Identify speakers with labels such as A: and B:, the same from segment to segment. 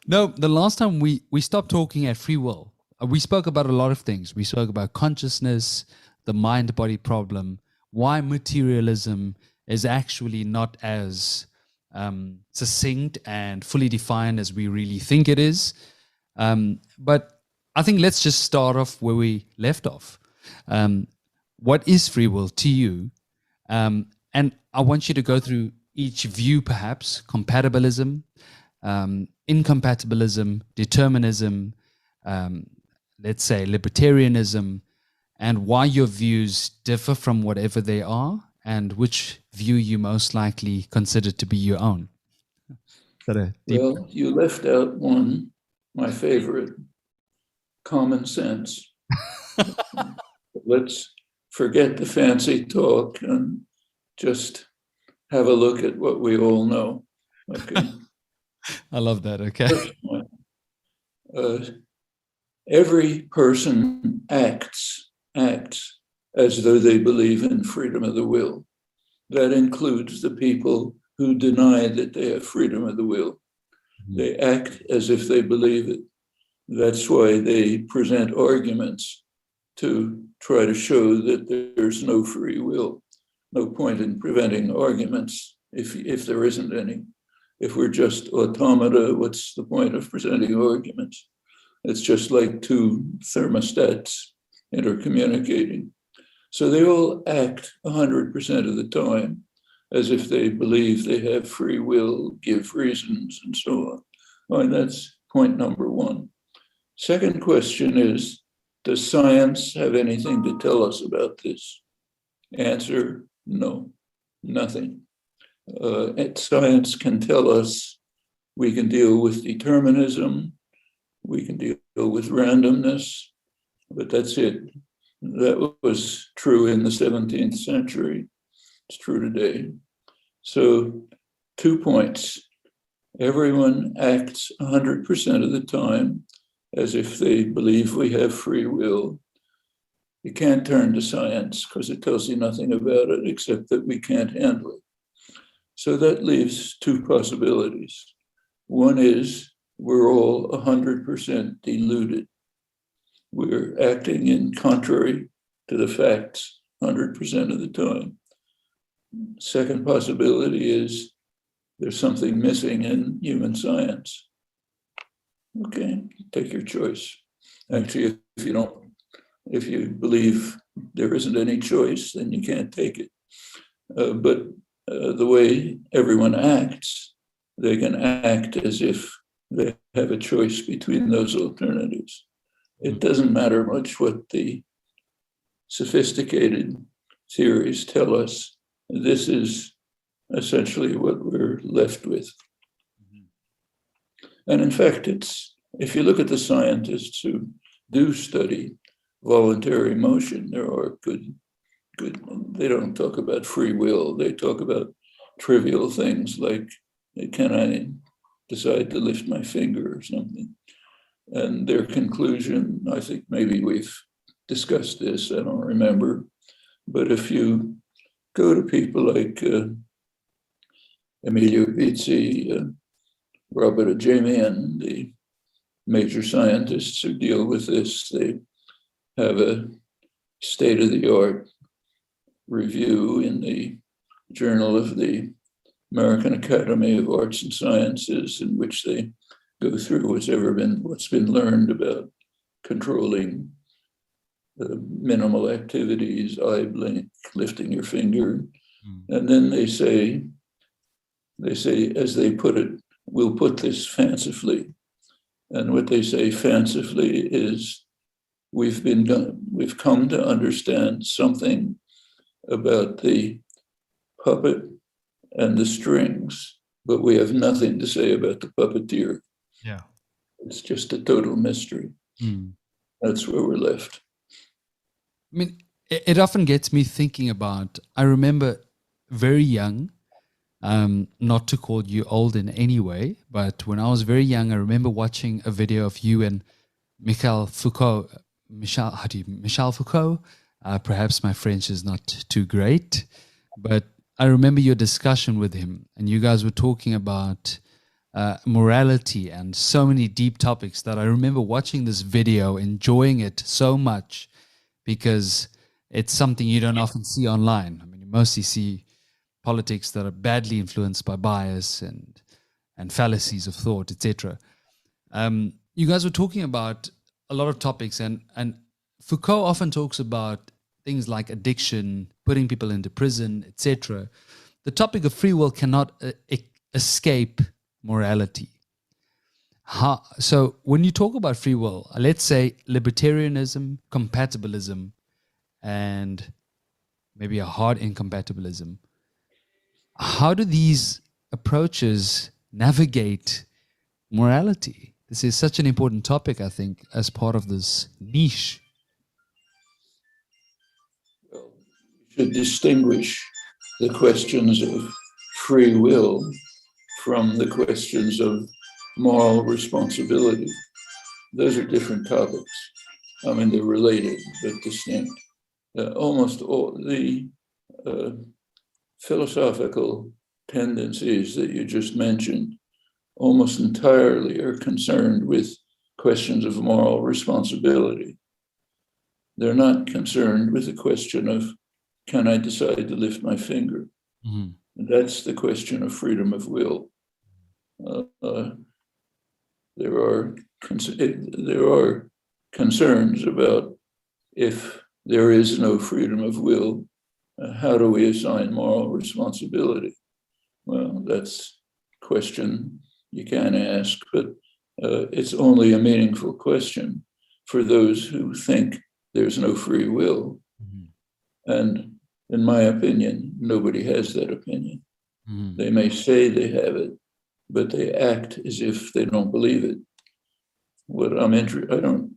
A: No, the last time we stopped talking at free will, we spoke about a lot of things. We spoke about consciousness, the mind body problem, why materialism is actually not as succinct and fully defined as we really think it is. But I think let's just start off where we left off. Um, what is free will to you? And I want you to go through each view, perhaps compatibilism, incompatibilism, determinism, um, let's say libertarianism, and why your views differ from whatever they are, and which view you most likely consider to be your own. Is that a deep?
B: Well, you left out one, my favorite, common sense. Let's forget the fancy talk and just have a look at what we all know. Okay.
A: I love that. Okay.
B: Every person acts as though they believe in freedom of the will. That includes the people who deny that they have freedom of the will. Mm-hmm. They act as if they believe it. That's why they present arguments to try to show that there's no free will. No point in preventing arguments if there isn't any. If we're just automata, what's the point of presenting arguments? It's just like two thermostats intercommunicating. So they all act 100% of the time as if they believe they have free will, give reasons, and so on. Well, and that's point number one. Second question is, does science have anything to tell us about this? Answer, no, nothing. Science can tell us we can deal with determinism, we can deal with randomness, but that's it. That was true in the 17th century. It's true today. So 2 points. Everyone acts 100% of the time as if they believe we have free will. You can't turn to science because it tells you nothing about it except that we can't handle it. So that leaves two possibilities. One is we're all 100% deluded. We're acting in contrary to the facts 100% of the time. Second possibility is there's something missing in human science. Okay, take your choice. Actually, if you believe there isn't any choice, then you can't take it. But the way everyone acts, they can act as if they have a choice between those alternatives. It doesn't matter much what the sophisticated theories tell us. This is essentially what we're left with. And in fact, if you look at the scientists who do study voluntary motion, there are good, they don't talk about free will. They talk about trivial things like, can I decide to lift my finger or something? And their conclusion, I think maybe we've discussed this, I don't remember, but if you go to people like Emilio Pizzi, Robert Ajamian, the major scientists who deal with this, they have a state-of-the-art review in the Journal of the American Academy of Arts and Sciences, in which they go through what's been learned about controlling minimal activities, eye blink, lifting your finger. And then they say, as they put it, we'll put this fancifully. And what they say fancifully is we've come to understand something about the puppet and the strings, but we have nothing to say about the puppeteer.
A: Yeah.
B: It's just a total mystery. That's where we're left.
A: I mean, it often gets me thinking about, I remember very young, not to call you old in any way, but when I was very young, I remember watching a video of you and Michel Foucault. Michel Foucault? Perhaps my French is not too great, but I remember your discussion with him, and you guys were talking about morality and so many deep topics that I remember watching this video, enjoying it so much because it's something you don't often see online. I mean, you mostly see politics that are badly influenced by bias and fallacies of thought, etc. You guys were talking about a lot of topics, and Foucault often talks about things like addiction, putting people into prison, etc. The topic of free will cannot escape morality. So when you talk about free will, let's say libertarianism, compatibilism, and maybe a hard incompatibilism, how do these approaches navigate morality? This is such an important topic, I think, as part of this niche.
B: Well, we should distinguish the questions of free will from the questions of moral responsibility. Those are different topics. I mean, they're related but distinct. Almost all the philosophical tendencies that you just mentioned almost entirely are concerned with questions of moral responsibility. They're not concerned with the question of, can I decide to lift my finger? Mm-hmm. That's the question of freedom of will. There are concerns about, if there is no freedom of will, how do we assign moral responsibility? Well, that's a question you can ask, but it's only a meaningful question for those who think there's no free will. Mm-hmm. And in my opinion, nobody has that opinion. Mm-hmm. They may say they have it, but they act as if they don't believe it. I don't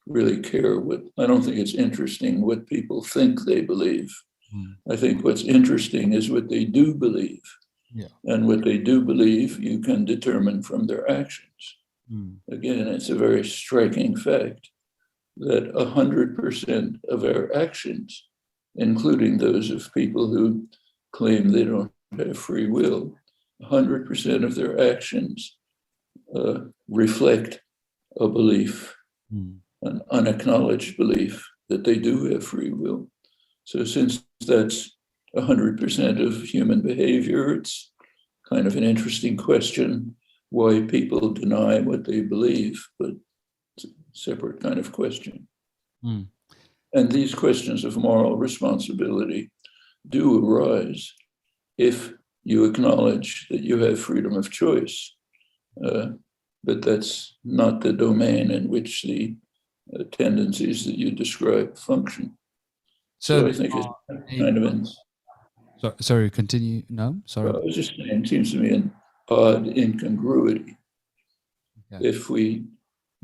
B: really care I don't think it's interesting what people think they believe. I think what's interesting is what they do believe. Yeah. And what they do believe, you can determine from their actions. Again, it's a very striking fact that 100% of our actions, including those of people who claim they don't have free will, 100% of their actions reflect a belief, an unacknowledged belief that they do have free will. So since that's 100% of human behavior, it's kind of an interesting question why people deny what they believe, but it's a separate kind of question. And these questions of moral responsibility do arise if you acknowledge that you have freedom of choice. But that's not the domain in which the tendencies that you describe function. So I think it's kind of
A: sorry, continue. No, sorry.
B: I was just saying, it seems to me an odd incongruity. Okay. If we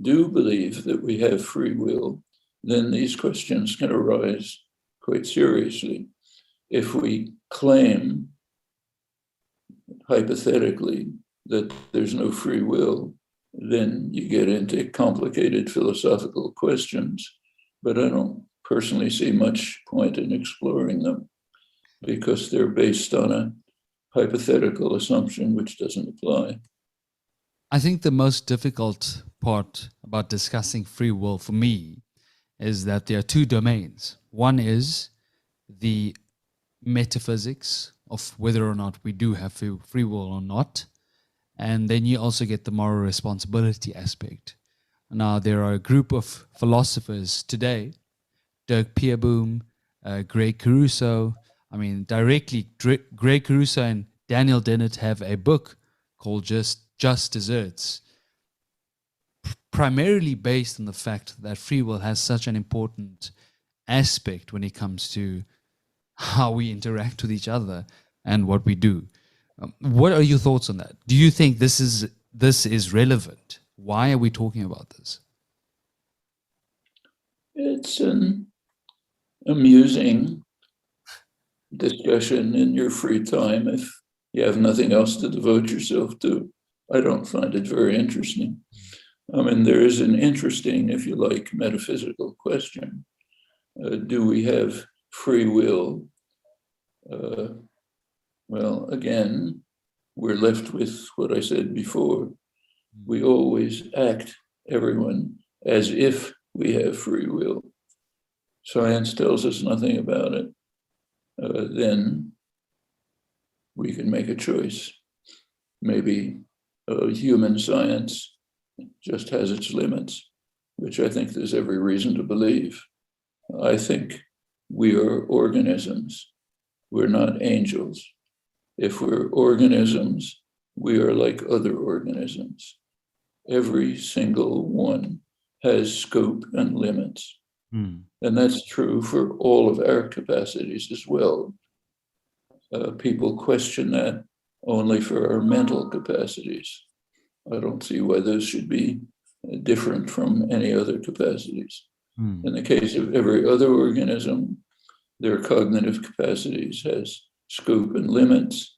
B: do believe that we have free will, then these questions can arise quite seriously. If we claim, hypothetically, that there's no free will, then you get into complicated philosophical questions. But I don't personally see much point in exploring them because they're based on a hypothetical assumption which doesn't apply.
A: I think the most difficult part about discussing free will for me is that there are two domains. One is the metaphysics of whether or not we do have free will or not. And then you also get the moral responsibility aspect. Now, there are a group of philosophers today, Dirk Pierboom, Greg Caruso. I mean, directly, Greg Caruso and Daniel Dennett have a book called Just Desserts, primarily based on the fact that free will has such an important aspect when it comes to how we interact with each other and what we do. What are your thoughts on that? Do you think this is relevant? Why are we talking about this?
B: It's an amusing discussion in your free time if you have nothing else to devote yourself to. I don't find it very interesting. I mean, there is an interesting, if you like, metaphysical question. Do we have free will? Well, again, we're left with what I said before. We always act, everyone, as if we have free will. Science tells us nothing about it. Then we can make a choice. Maybe human science just has its limits, which I think there's every reason to believe. I think we are organisms. We're not angels. If we're organisms, we are like other organisms. Every single one has scope and limits.
A: Mm.
B: And that's true for all of our capacities as well. People question that only for our mental capacities. I don't see why those should be different from any other capacities.
A: Mm.
B: In the case of every other organism, their cognitive capacities has scope and limits.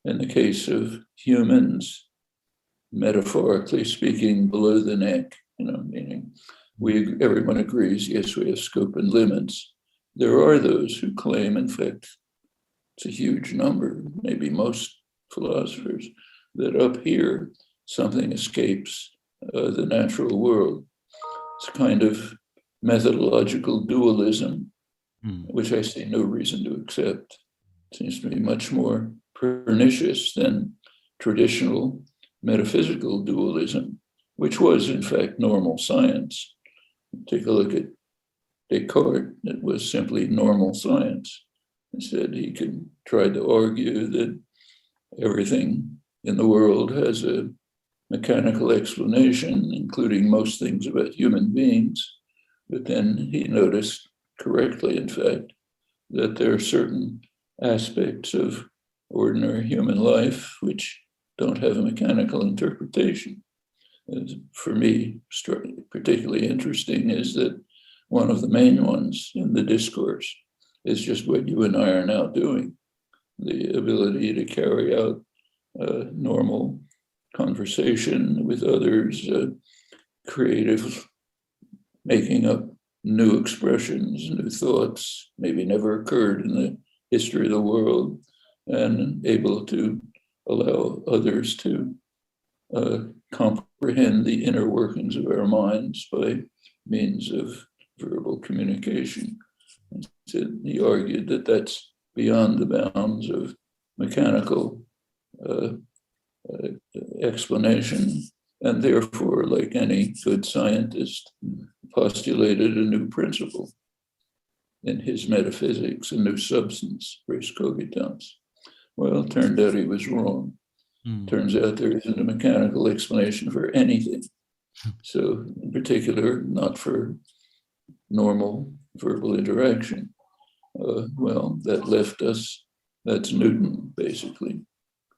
B: In the case of humans, metaphorically speaking, below the neck, meaning everyone agrees, yes, we have scope and limits. There are those who claim, in fact, it's a huge number, maybe most philosophers, that up here something escapes the natural world. It's a kind of methodological dualism, which I see no reason to accept. It seems to me much more pernicious than traditional metaphysical dualism, which was, in fact, normal science. Take a look at Descartes. It was simply normal science. Instead, he tried to argue that everything in the world has a mechanical explanation, including most things about human beings. But then he noticed, correctly, in fact, that there are certain aspects of ordinary human life which don't have a mechanical interpretation. For me, particularly interesting is that one of the main ones in the discourse is just what you and I are now doing, the ability to carry out normal conversation with others, creative, making up new expressions, new thoughts, maybe never occurred in the history of the world, and able to allow others to comprehend the inner workings of our minds by means of verbal communication. He argued that that's beyond the bounds of mechanical explanation, and therefore, like any good scientist, postulated a new principle in his metaphysics, a new substance, res cogitans. Well, it turned out he was wrong. Turns out there isn't a mechanical explanation for anything. So, in particular, not for normal verbal interaction. Well, that left us, that's Newton, basically,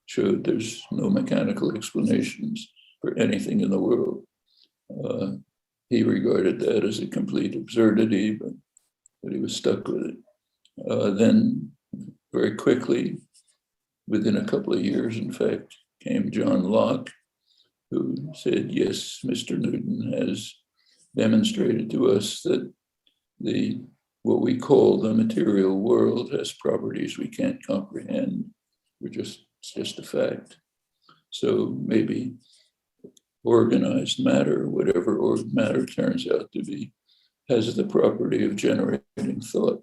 B: showed there's no mechanical explanations for anything in the world. He regarded that as a complete absurdity, but he was stuck with it. Then, very quickly, within a couple of years, in fact, came John Locke, who said, yes, Mr. Newton has demonstrated to us that what we call the material world has properties we can't comprehend. It's just a fact. So maybe organized matter, whatever matter turns out to be, has the property of generating thought.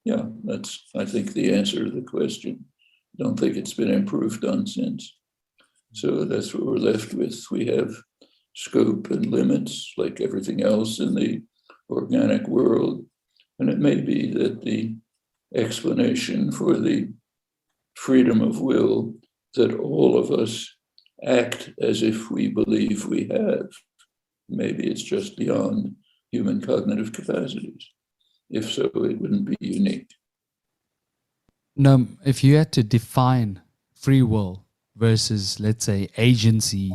B: Yeah, that's, I think, the answer to the question. Don't think it's been improved on since. So that's what we're left with. We have scope and limits, like everything else in the organic world. And it may be that the explanation for the freedom of will that all of us act as if we believe we have, maybe it's just beyond human cognitive capacities. If so, it wouldn't be unique.
A: Now, if you had to define free will versus, let's say, agency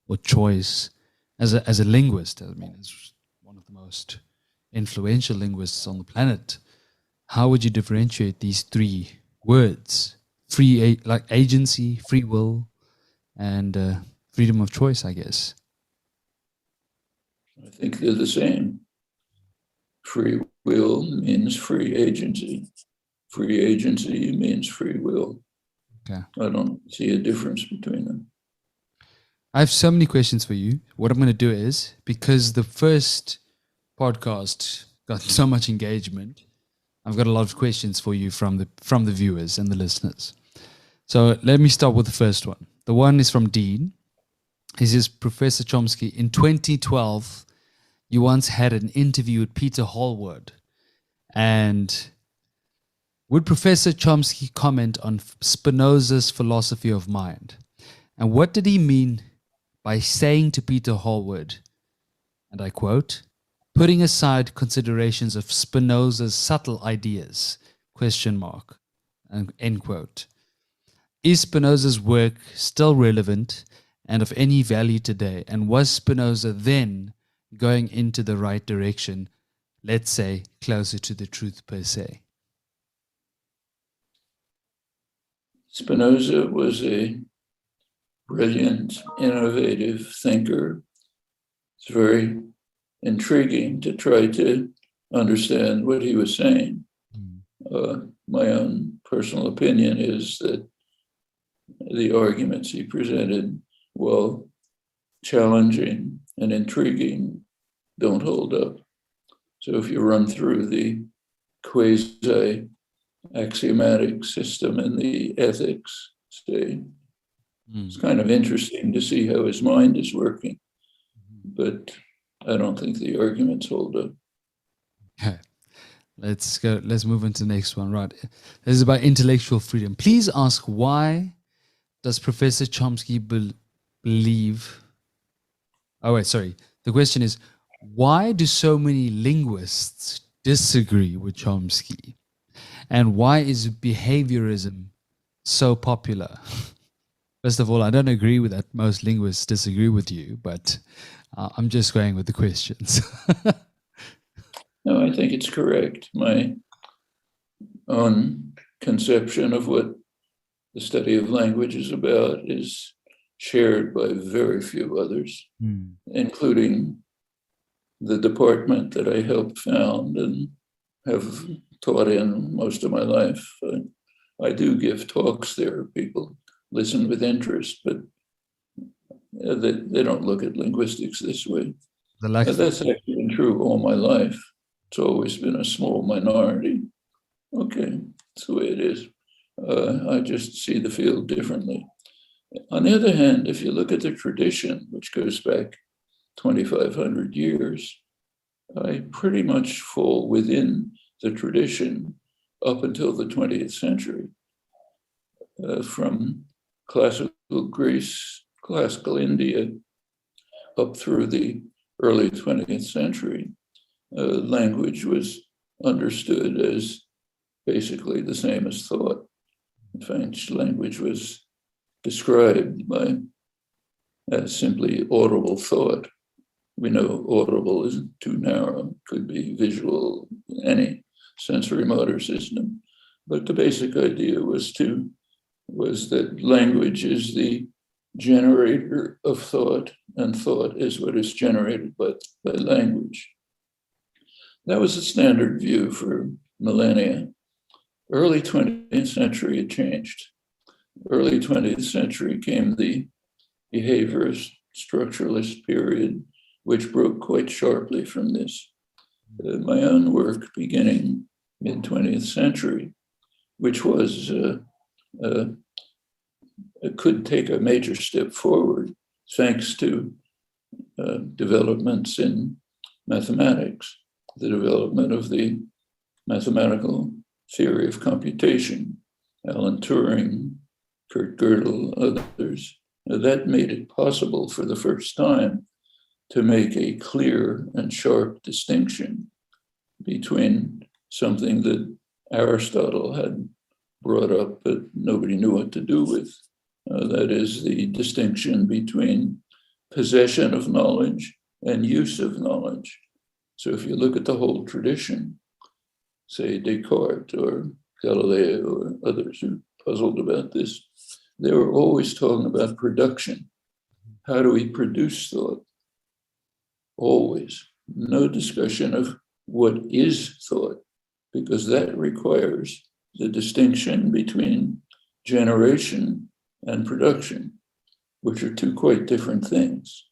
A: or choice, as a linguist, I mean, as one of the most influential linguists on the planet, how would you differentiate these three words? Like agency, free will, and freedom of choice, I guess.
B: I think they're the same. Free will means free agency. Free agency means free will.
A: Okay.
B: I don't see a difference between them.
A: I have so many questions for you. What I'm going to do is, because the first podcast got so much engagement, I've got a lot of questions for you from the viewers and the listeners. So let me start with the first one. The one is from Dean. He says, Professor Chomsky, in 2012, you once had an interview with Peter Hallward. And would Professor Chomsky comment on Spinoza's philosophy of mind? And what did he mean by saying to Peter Hallward, and I quote, putting aside considerations of Spinoza's subtle ideas, question mark, end quote. Is Spinoza's work still relevant and of any value today? And was Spinoza then going into the right direction, let's say closer to the truth per se?
B: Spinoza was a brilliant, innovative thinker. It's very intriguing to try to understand what he was saying. My own personal opinion is that the arguments he presented, while challenging and intriguing, don't hold up. So if you run through the quasi-axiomatic system in the ethics, say, it's kind of interesting to see how his mind is working, but I don't think the arguments hold up.
A: Okay. Let's go. Let's move into the next one. Right. This is about intellectual freedom. Please ask, why does Professor Chomsky believe? Oh, wait, sorry. The question is, why do so many linguists disagree with Chomsky? And why is behaviorism so popular? First of all, I don't agree with that. Most linguists disagree with you, but I'm just going with the questions.
B: No, I think it's correct. My own conception of what the study of language is about is shared by very few others, including the department that I helped found and have taught in most of my life. I do give talks there. People listen with interest, but they don't look at linguistics this way. That's actually been true all my life. It's always been a small minority. Okay, that's the way it is. I just see the field differently. On the other hand, if you look at the tradition, which goes back 2,500 years, I pretty much fall within the tradition up until the 20th century. From classical Greece, classical India, up through the early 20th century, language was understood as basically the same as thought. In fact, language was described by as simply audible thought. We know audible isn't too narrow, could be visual, any sensory motor system. But the basic idea was that language is the generator of thought, and thought is what is generated by language. That was the standard view for millennia. Early 20th century, it changed. Early 20th century came the behaviorist structuralist period, which broke quite sharply from this. My own work beginning mid-20th century, which was could take a major step forward thanks to developments in mathematics, the development of the mathematical theory of computation, Alan Turing, Kurt Gödel, others. That made it possible for the first time to make a clear and sharp distinction between something that Aristotle had brought up but nobody knew what to do with. That is the distinction between possession of knowledge and use of knowledge. So if you look at the whole tradition, say Descartes or Galileo or others who puzzled about this, they were always talking about production. How do we produce thought? Always. No discussion of what is thought, because that requires the distinction between generation and production, which are two quite different things.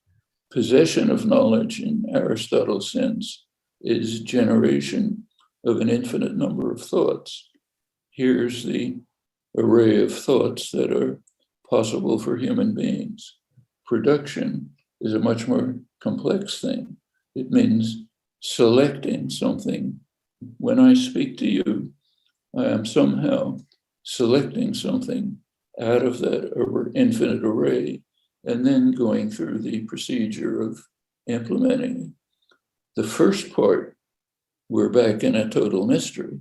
B: Possession of knowledge in Aristotle's sense is generation of an infinite number of thoughts. Here's the array of thoughts that are possible for human beings. Production is a much more complex thing. It means selecting something. When I speak to you, I am somehow selecting something out of that infinite array and then going through the procedure of implementing it. The first part, we're back in a total mystery,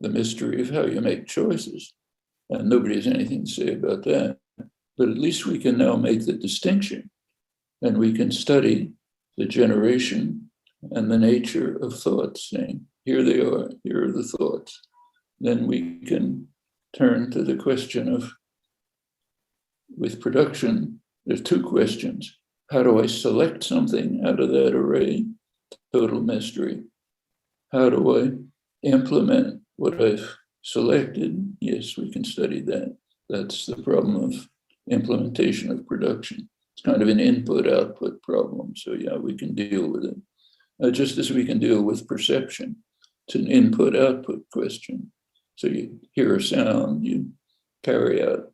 B: the mystery of how you make choices. And nobody has anything to say about that. But at least we can now make the distinction, and we can study the generation and the nature of thoughts, saying, here they are, here are the thoughts. Then we can turn to the question of, with production, there's two questions. How do I select something out of that array? Total mystery. How do I implement what I've selected? Yes, we can study that. That's the problem of implementation of production. It's kind of an input-output problem. So yeah, we can deal with it. Just as we can deal with perception. It's an input-output question. So you hear a sound, you carry out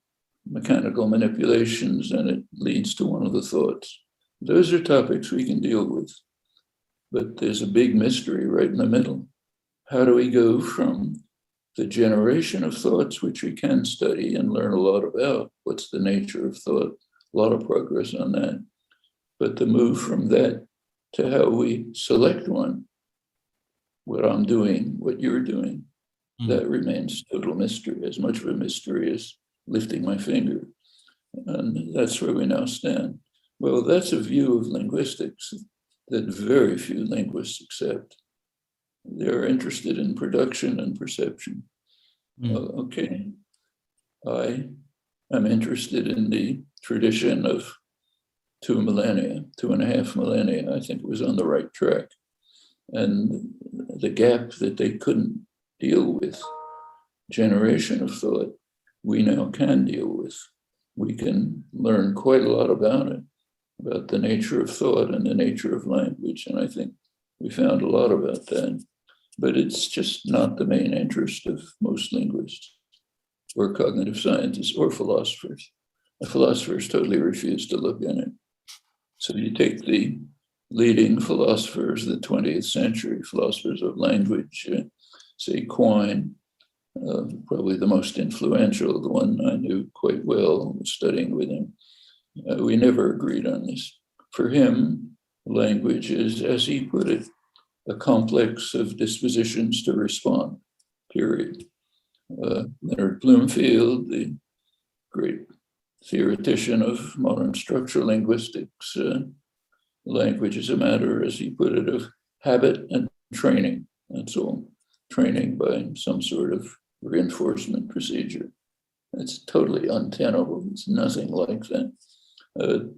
B: mechanical manipulations, and it leads to one of the thoughts. Those are topics we can deal with. But there's a big mystery right in the middle. How do we go from the generation of thoughts, which we can study and learn a lot about? What's the nature of thought? A lot of progress on that. But the move from that to how we select one, what I'm doing, what you're doing, that remains total mystery, as much of a mystery as lifting my finger. And that's where we now stand. Well, that's a view of linguistics that very few linguists accept. They're interested in production and perception. Okay, I am interested in the tradition of 2.5 millennia. I think it was on the right track. And the gap that they couldn't deal with, generation of thought, we now can deal with. We can learn quite a lot about it, about the nature of thought and the nature of language. And I think we found a lot about that. But it's just not the main interest of most linguists or cognitive scientists or philosophers. The philosophers totally refuse to look in it. So you take the leading philosophers of the 20th century, philosophers of language, say Quine, probably the most influential, the one I knew quite well, studying with him. We never agreed on this. For him, language is, as he put it, a complex of dispositions to respond, period. Leonard Bloomfield, the great theoretician of modern structural linguistics, language is a matter, as he put it, of habit and training. That's all. Training by some sort of reinforcement procedure. It's totally untenable. It's nothing like that.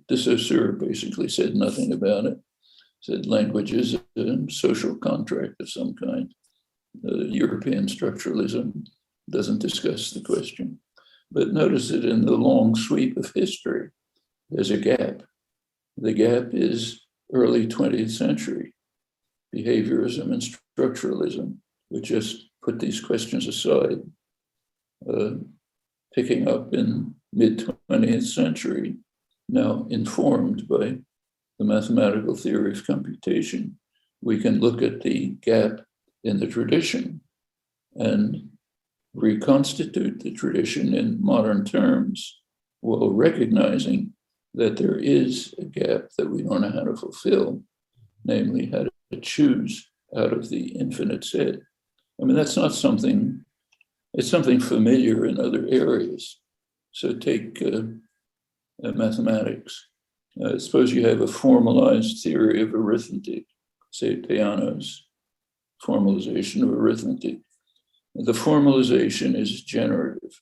B: De Saussure basically said nothing about it. Said language is a social contract of some kind. European structuralism doesn't discuss the question. But notice that in the long sweep of history, there's a gap. The gap is early 20th century behaviorism and structuralism, which just put these questions aside. Picking up in mid-20th century, now informed by the mathematical theory of computation, we can look at the gap in the tradition and reconstitute the tradition in modern terms while recognizing that there is a gap that we don't know how to fulfill, namely how to choose out of the infinite set. I mean, that's not something, it's something familiar in other areas. So take mathematics. Suppose you have a formalized theory of arithmetic, say Peano's formalization of arithmetic. The formalization is generative.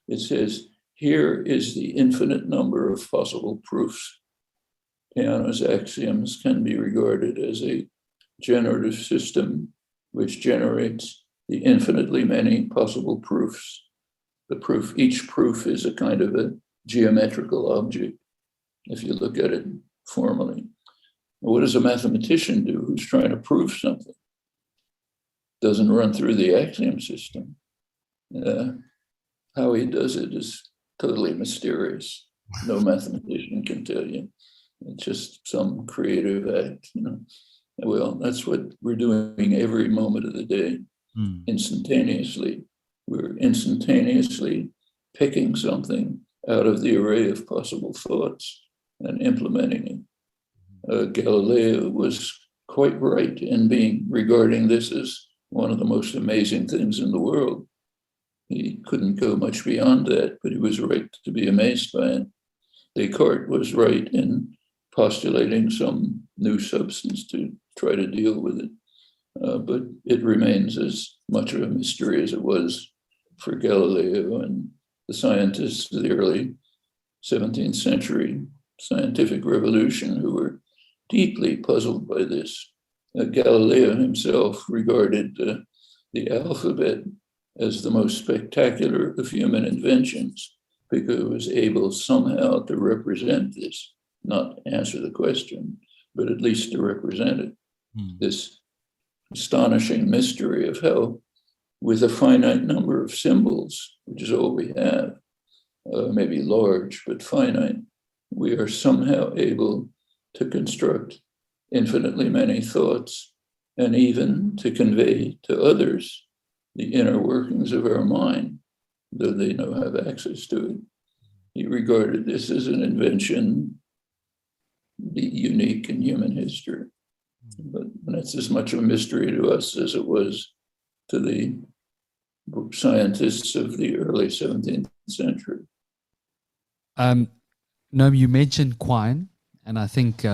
B: It says, here is the infinite number of possible proofs. Peano's axioms can be regarded as a generative system which generates the infinitely many possible proofs. the proof, each proof is a kind of a geometrical object, if you look at it formally. What does a mathematician do who's trying to prove something? Doesn't run through the axiom system. How he does it is totally mysterious. No mathematician can tell you. It's just some creative act, you know. Well, that's what we're doing every moment of the day, instantaneously. We're instantaneously picking something out of the array of possible thoughts and implementing it. Galileo was quite right in regarding this as one of the most amazing things in the world. He couldn't go much beyond that, but he was right to be amazed by it. Descartes was right in postulating some new substance to try to deal with it. But it remains as much of a mystery as it was for Galileo and the scientists of the early 17th century scientific revolution, who were deeply puzzled by this. Galileo himself regarded the alphabet as the most spectacular of human inventions, because it was able somehow to represent this, not answer the question, but at least to represent it. This astonishing mystery of how, with a finite number of symbols, which is all we have, maybe large but finite, we are somehow able to construct infinitely many thoughts, and even to convey to others the inner workings of our mind, though they now have access to it. He regarded this as an invention unique in human history. But it's as much a mystery to us as it was to the scientists of the early 17th century.
A: Noam, you mentioned Quine, and I think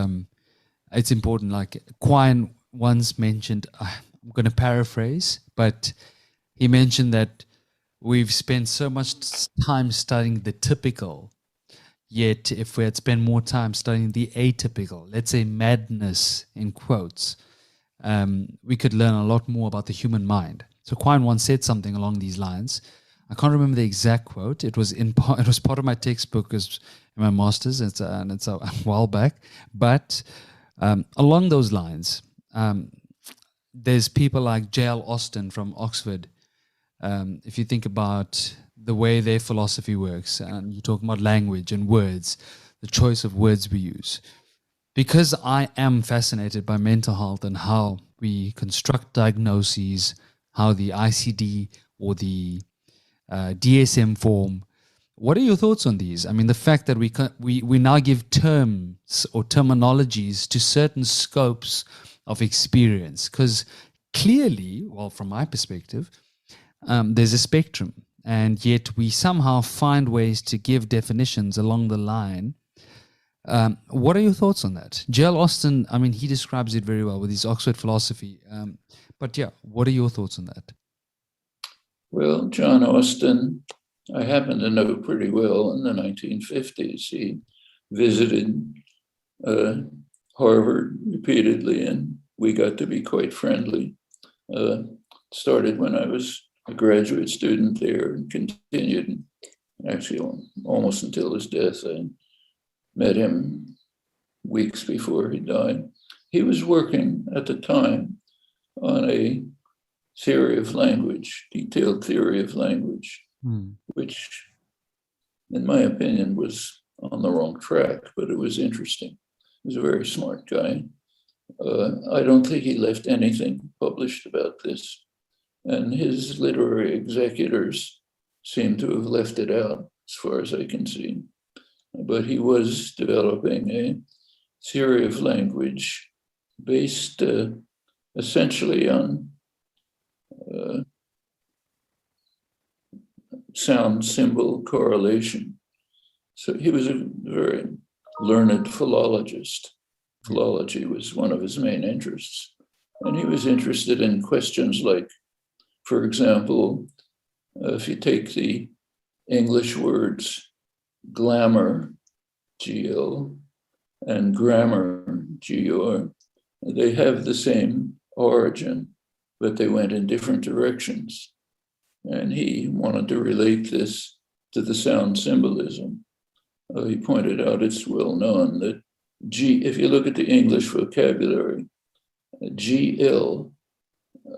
A: it's important. Like Quine once mentioned, I'm going to paraphrase, but he mentioned that we've spent so much time studying the typical, yet if we had spent more time studying the atypical, let's say madness in quotes, we could learn a lot more about the human mind. So Quine once said something along these lines. I can't remember the exact quote. It was part of my textbook in my master's, and it's a while back. But along those lines, there's people like J.L. Austin from Oxford. If you think about the way their philosophy works, and you talk about language and words, the choice of words we use. Because I am fascinated by mental health and how we construct diagnoses, how the ICD or the DSM form. What are your thoughts on these? I mean, the fact that we now give terms or terminologies to certain scopes of experience, because clearly, well, from my perspective, there's a spectrum, and yet we somehow find ways to give definitions along the line. What are your thoughts on that? J.L. Austin, I mean, he describes it very well with his Oxford philosophy. But yeah, what are your thoughts on that?
B: Well, John Austin, I happen to know pretty well. In the 1950s, he visited Harvard repeatedly, and we got to be quite friendly. Started when I was a graduate student there and continued, actually almost until his death. I met him weeks before he died. He was working at the time on a theory of language, detailed theory of language, which, in my opinion, was on the wrong track, but it was interesting. He was a very smart guy. I don't think he left anything published about this, and his literary executors seem to have left it out, as far as I can see. But he was developing a theory of language based essentially on sound symbol correlation. So he was a very learned philologist. Philology was one of his main interests. And he was interested in questions like, for example, if you take the English words glamour, G-L, and grammar, G-R, they have the same origin, but they went in different directions. and he wanted to relate this to the sound symbolism. He pointed out it's well known that if you look at the English vocabulary, GL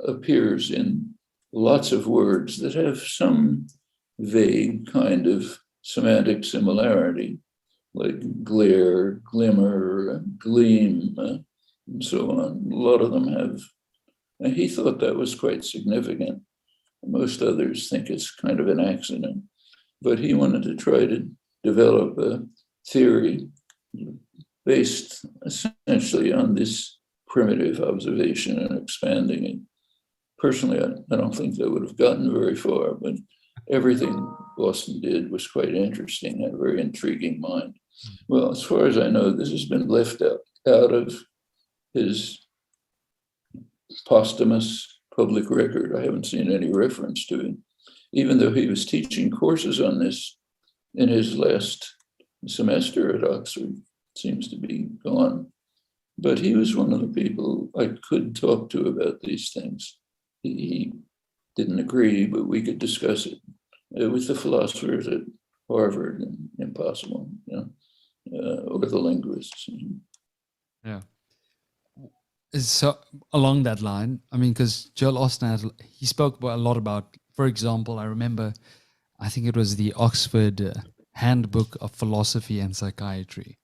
B: appears in lots of words that have some vague kind of semantic similarity, like glare, glimmer, gleam, and so on. A lot of them have. And he thought that was quite significant. Most others think it's kind of an accident. But he wanted to try to develop a theory based essentially on this primitive observation and expanding it. Personally, I don't think that would have gotten very far, but everything Boston did was quite interesting, had a very intriguing mind. Well, as far as I know, this has been left out of his posthumous public record. I haven't seen any reference to it, even though he was teaching courses on this in his last semester at Oxford. Seems to be gone. But he was one of the people I could talk to about these things. He didn't agree, but we could discuss it. With the philosophers at Harvard, and impossible, or the linguists.
A: Yeah. So along that line, I mean, because Joel Osteen, he spoke a lot about, for example, I remember, I think it was the Oxford Handbook of Philosophy and Psychiatry,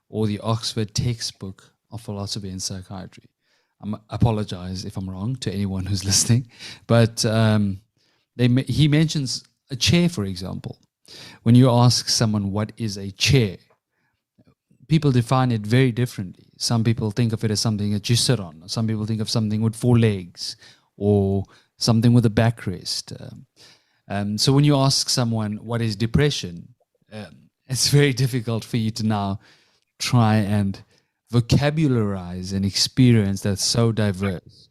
A: or the Oxford Textbook of Philosophy and Psychiatry. I apologize if I'm wrong to anyone who's listening, but he mentions a chair, for example. When you ask someone what is a chair, people define it very differently. Some people think of it as something that you sit on. Some people think of something with 4 legs, or something with a backrest. So when you ask someone what is depression, it's very difficult for you to now try and vocabularize an experience that's so diverse.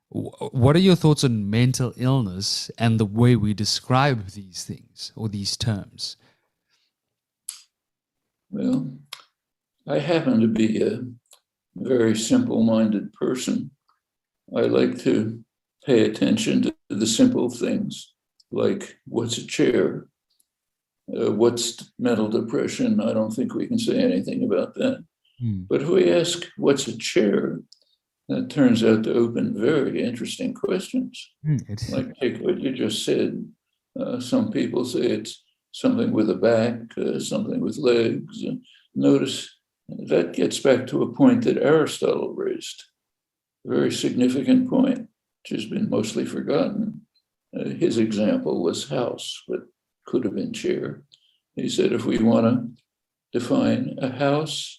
A: What are your thoughts on mental illness and the way we describe these things or these terms?
B: Well, I happen to be a very simple-minded person. I like to pay attention to the simple things, like what's a chair? What's mental depression? I don't think we can say anything about that. But if we ask what's a chair, that turns out to open very interesting questions. Like take what you just said. Some people say it's something with a back, something with legs. Notice that gets back to a point that Aristotle raised, a very significant point, which has been mostly forgotten. His example was house, but could have been chair. He said if we want to define a house,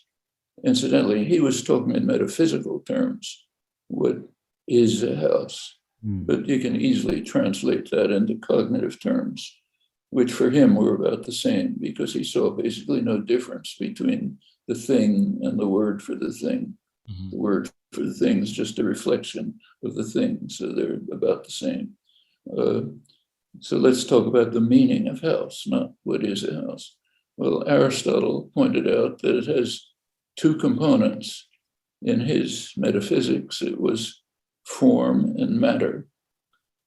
B: incidentally, he was talking in metaphysical terms. What is a house? But you can easily translate that into cognitive terms, which for him were about the same, because he saw basically no difference between the thing and the word for the thing. The word for the thing is just a reflection of the thing, so they're about the same. So let's talk about the meaning of house, not what is a house. Well, Aristotle pointed out that it has 2 components. In his metaphysics, it was form and matter.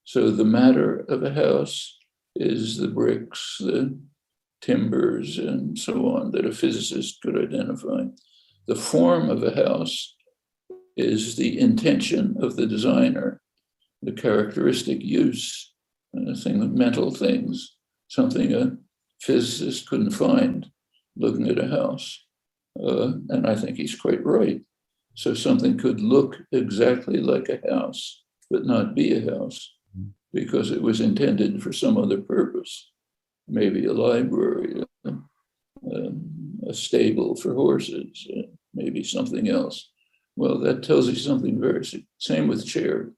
B: So the matter of a house is the bricks, the timbers, and so on that a physicist could identify. The form of a house is the intention of the designer, the characteristic use, mental things, something a physicist couldn't find looking at a house. And I think he's quite right. So something could look exactly like a house, but not be a house, because it was intended for some other purpose, maybe a library, a stable for horses, maybe something else. Well, that tells you something very, same with chair.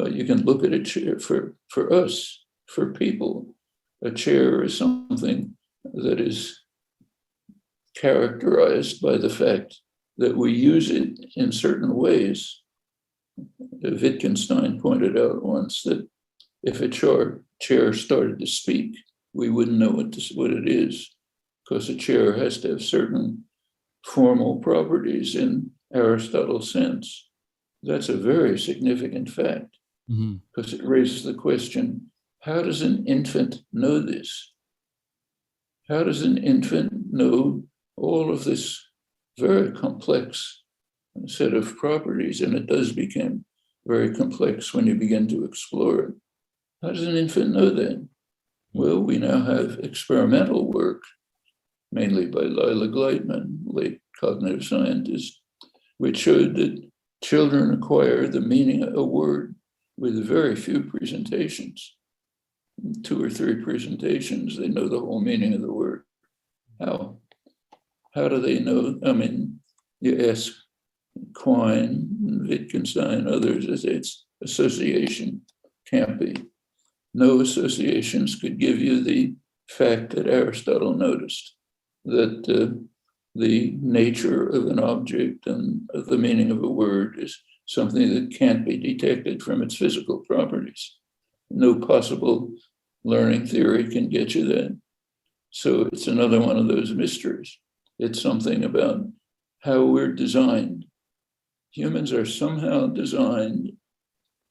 B: You can look at a chair for us, for people. A chair is something that is characterized by the fact that we use it in certain ways. Wittgenstein pointed out once that if a chair started to speak, we wouldn't know what it is, because a chair has to have certain formal properties in Aristotle's sense. That's a very significant fact, because it raises the question, how does an infant know this? How does an infant know all of this very complex set of properties? And it does become very complex when you begin to explore it. How does an infant know that? Well, we now have experimental work, mainly by Lila Gleitman, late cognitive scientist, which showed that children acquire the meaning of a word with very few presentations. 2 or 3 presentations, they know the whole meaning of the word. How? How do they know? I mean, you ask Quine, Wittgenstein, others, it's association. Can't be. No associations could give you the fact that Aristotle noticed, that the nature of an object and the meaning of a word is something that can't be detected from its physical properties. No possible learning theory can get you that. So it's another one of those mysteries. It's something about how we're designed. Humans are somehow designed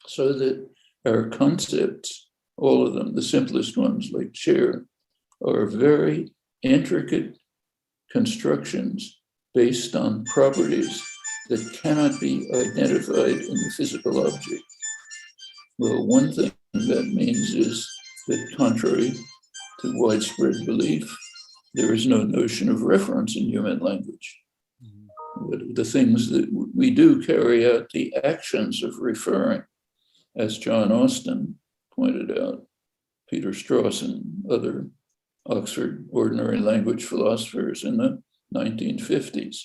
B: so that our concepts, all of them, the simplest ones like chair, are very intricate constructions based on properties that cannot be identified in the physical object. Well, one thing that means is that, contrary to widespread belief, there is no notion of reference in human language. But the things that we do carry out, the actions of referring, as John Austin pointed out, Peter Strauss and other Oxford ordinary language philosophers in the 1950s,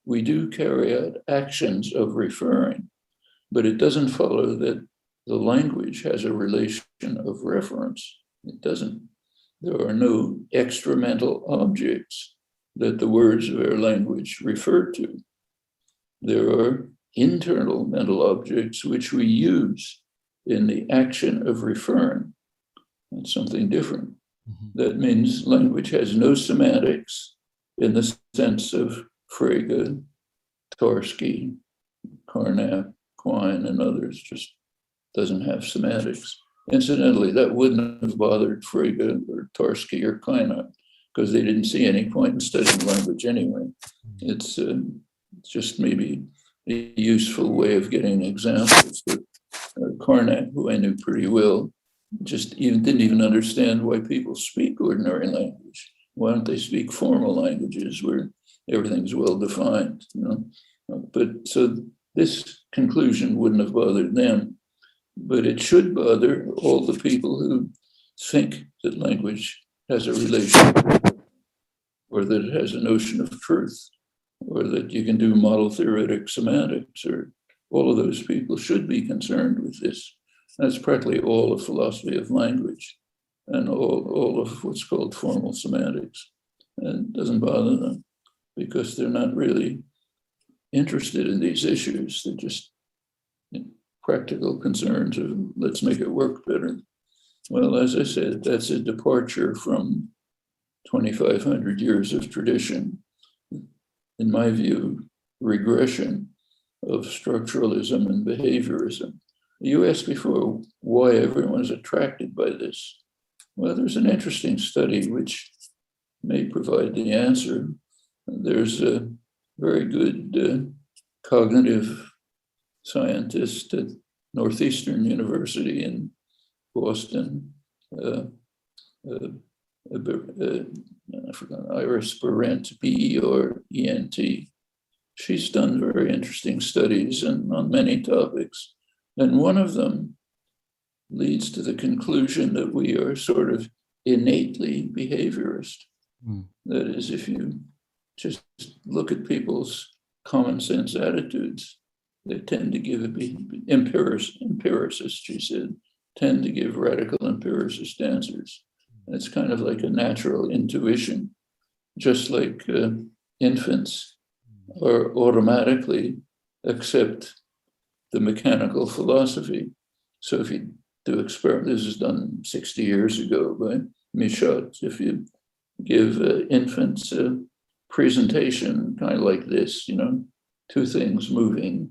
B: we do carry out actions of referring, but it doesn't follow that the language has a relation of reference. It doesn't. There are no extra mental objects that the words of our language refer to. There are internal mental objects which we use in the action of referring. That's something different. Mm-hmm. That means language has no semantics in the sense of Frege, Tversky, Carnap, Quine, and others, just doesn't have semantics. Incidentally, that wouldn't have bothered Frege or Tversky or Carnap because they didn't see any point in studying language anyway. It's just maybe a useful way of getting examples. But Carnap, who I knew pretty well, just didn't even understand why people speak ordinary language. Why don't they speak formal languages where everything's well defined? You know? But so this conclusion wouldn't have bothered them, but it should bother all the people who think that language has a relation, or that it has a notion of truth, or that you can do model theoretic semantics, or all of those people should be concerned with this. That's practically all of philosophy of language and all of what's called formal semantics. And it doesn't bother them because they're not really interested in these issues. They're just practical concerns of let's make it work better. Well, as I said, that's a departure from 2,500 years of tradition. In my view, regression of structuralism and behaviorism. You asked before why everyone is attracted by this. Well, there's an interesting study which may provide the answer. There's a very good cognitive scientist at Northeastern University in Boston, I forgot, Iris Berent, Berent. She's done very interesting studies on many topics. And one of them leads to the conclusion that we are sort of innately behaviorist. That is, if you just look at people's common sense attitudes, they tend to give empiricists, she said, tend to give radical empiricist answers. And it's kind of like a natural intuition, just like infants are automatically accept the mechanical philosophy. So if you do experiment, this is done 60 years ago by Michaud, if you give infants a presentation kind of like this, two things moving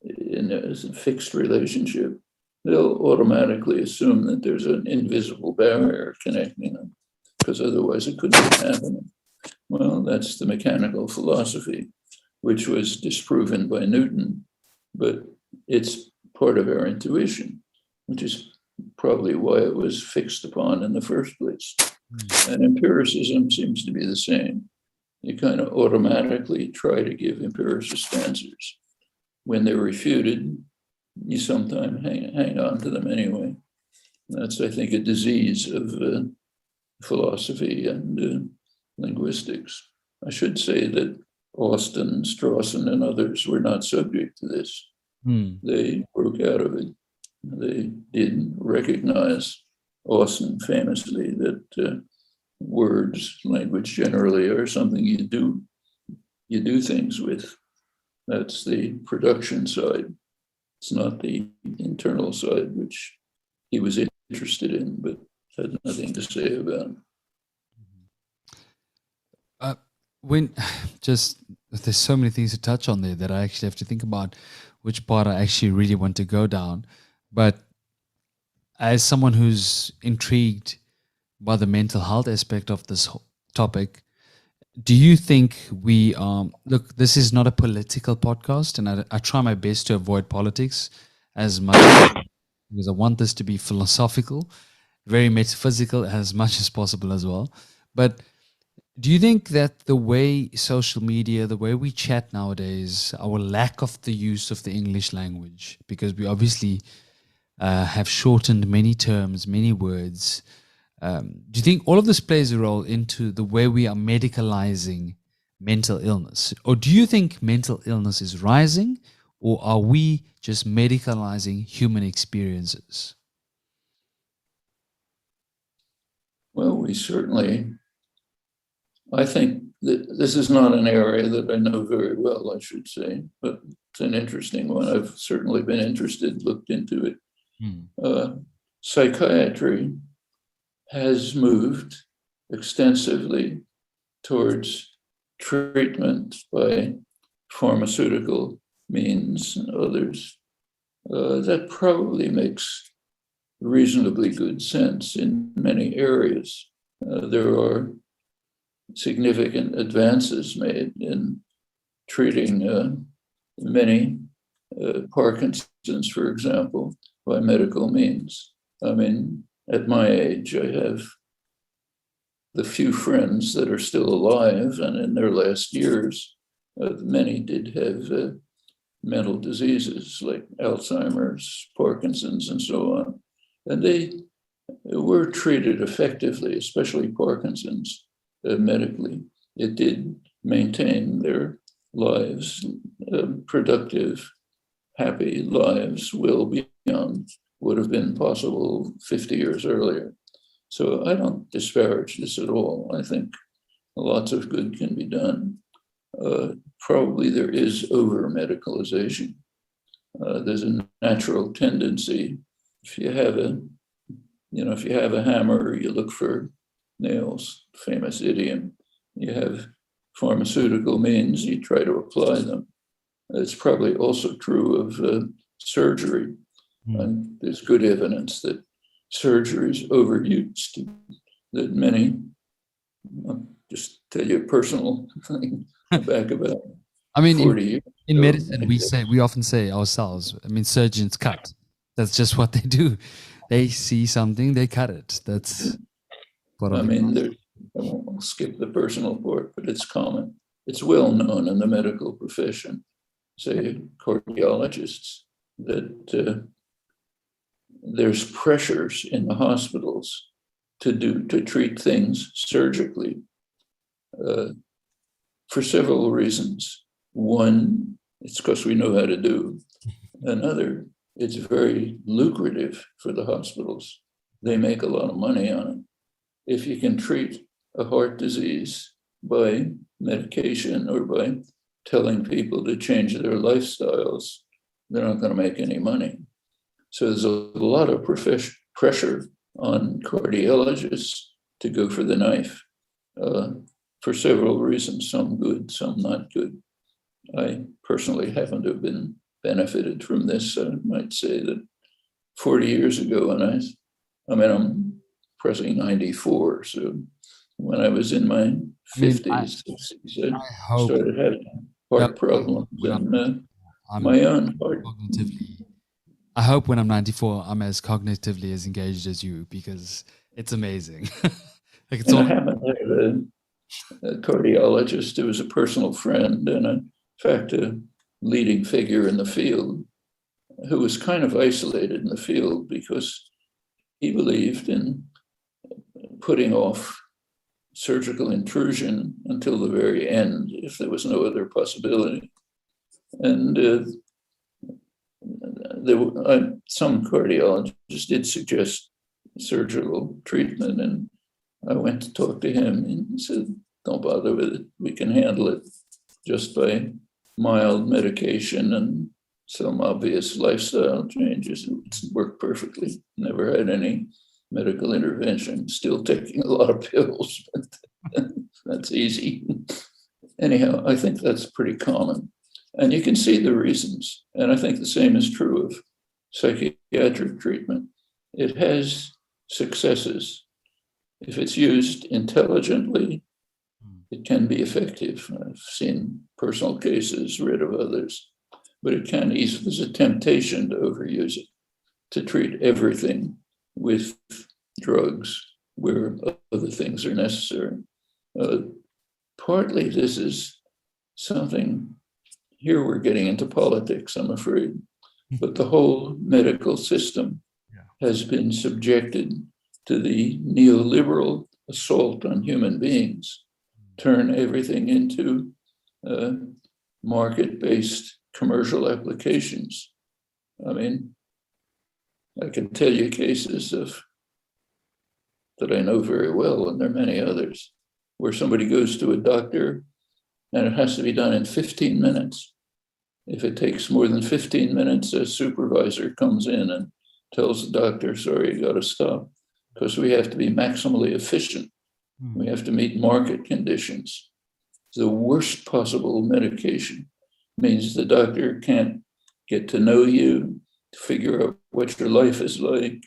B: in a fixed relationship, they'll automatically assume that there's an invisible barrier connecting them, because otherwise it couldn't have happened. Well, that's the mechanical philosophy, which was disproven by Newton, but it's part of our intuition, which is probably why it was fixed upon in the first place. And empiricism seems to be the same. You kind of automatically try to give empiricist answers. When they're refuted, you sometimes hang on to them anyway. That's, I think, a disease of philosophy and linguistics. I should say that Austin, Strawson, and others were not subject to this. They broke out of it. They did recognize, Austin famously, that words, language generally, are something you do things with. That's the production side. It's not the internal side, which he was interested in, but had nothing to say about.
A: When just there's so many things to touch on there that I actually have to think about which part I actually really want to go down. But as someone who's intrigued by the mental health aspect of this topic, do you think we look, this is not a political podcast, and I try my best to avoid politics as much because I want this to be philosophical, very metaphysical as much as possible as well. But do you think that the way social media, the way we chat nowadays, our lack of the use of the English language, because we obviously have shortened many terms, many words, do you think all of this plays a role into the way we are medicalizing mental illness? Or do you think mental illness is rising, or are we just medicalizing human experiences?
B: Well, we certainly, I think that this is not an area that I know very well, I should say, but it's an interesting one. I've certainly been interested, looked into it. Psychiatry has moved extensively towards treatment by pharmaceutical means and others. That probably makes reasonably good sense in many areas. There are significant advances made in treating many Parkinson's, for example, by medical means. I mean, at my age, I have the few friends that are still alive, and in their last years, many did have mental diseases like Alzheimer's, Parkinson's, and so on. And they were treated effectively, especially Parkinson's, medically. It did maintain their lives, productive, happy lives, well beyond would have been possible 50 years earlier. So I don't disparage this at all. I think lots of good can be done. Probably there is over-medicalization. There's a natural tendency. If you have a hammer, you look for nails, famous idiom. You have pharmaceutical means, you try to apply them. It's probably also true of surgery. And there's good evidence that surgery is overused, that many, I'll just tell you a personal thing back about 40 years
A: in medicine, we often say ourselves, surgeons cut. That's just what they do. They see something, they cut it. That's what
B: I won't skip the personal part, but it's common. It's well known in the medical profession, say cardiologists, that there's pressures in the hospitals to treat things surgically for several reasons. One, it's because we know how to do. Another, it's very lucrative for the hospitals. They make a lot of money on it. If you can treat a heart disease by medication or by telling people to change their lifestyles, they're not going to make any money. So there's a lot of pressure on cardiologists to go for the knife for several reasons, some good, some not good. I personally happen to have been benefited from this. I might say that 40 years ago, and I'm pressing 94, so when I was in my 50s, 60s, I
A: I hope
B: started having heart problems and
A: I'm
B: my own heart.
A: cognitively. I hope when I'm 94, I'm as cognitively as engaged as you, because it's amazing. Like it's
B: And I
A: all.
B: happen to have a cardiologist who was a personal friend and, in fact, a leading figure in the field, who was kind of isolated in the field because he believed in putting off surgical intrusion until the very end if there was no other possibility. And some cardiologists did suggest surgical treatment, and I went to talk to him, and he said, "Don't bother with it. We can handle it just by mild medication and some obvious lifestyle changes." It's worked perfectly. Never had any medical intervention. Still taking a lot of pills, but that's easy. Anyhow, I think that's pretty common. And you can see the reasons. And I think the same is true of psychiatric treatment. It has successes. If it's used intelligently, it can be effective. I've seen personal cases, read of others, but it can easily, there's a temptation to overuse it, to treat everything with drugs where other things are necessary. Partly this is something, here we're getting into politics, I'm afraid, but the whole medical system has been subjected to the neoliberal assault on human beings, turn everything into market-based commercial applications. I mean, I can tell you cases that I know very well, and there are many others, where somebody goes to a doctor and it has to be done in 15 minutes. If it takes more than 15 minutes, a supervisor comes in and tells the doctor, "Sorry, you got to stop," because we have to be maximally efficient. We have to meet market conditions. The worst possible medication means the doctor can't get to know you, to figure out what your life is like,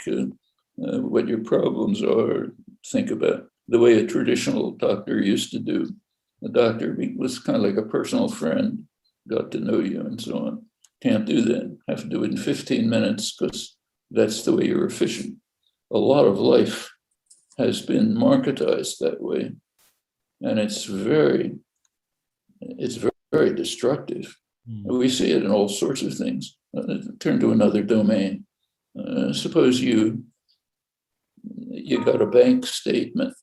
B: what your problems are, think about the way a traditional doctor used to do. The doctor was kind of like a personal friend, got to know you and so on. Can't do that. Have to do it in 15 minutes because that's the way you're efficient. A lot of life has been marketized that way, and it's very destructive. We see it in all sorts of things. Turn to another domain. Suppose you got a bank statement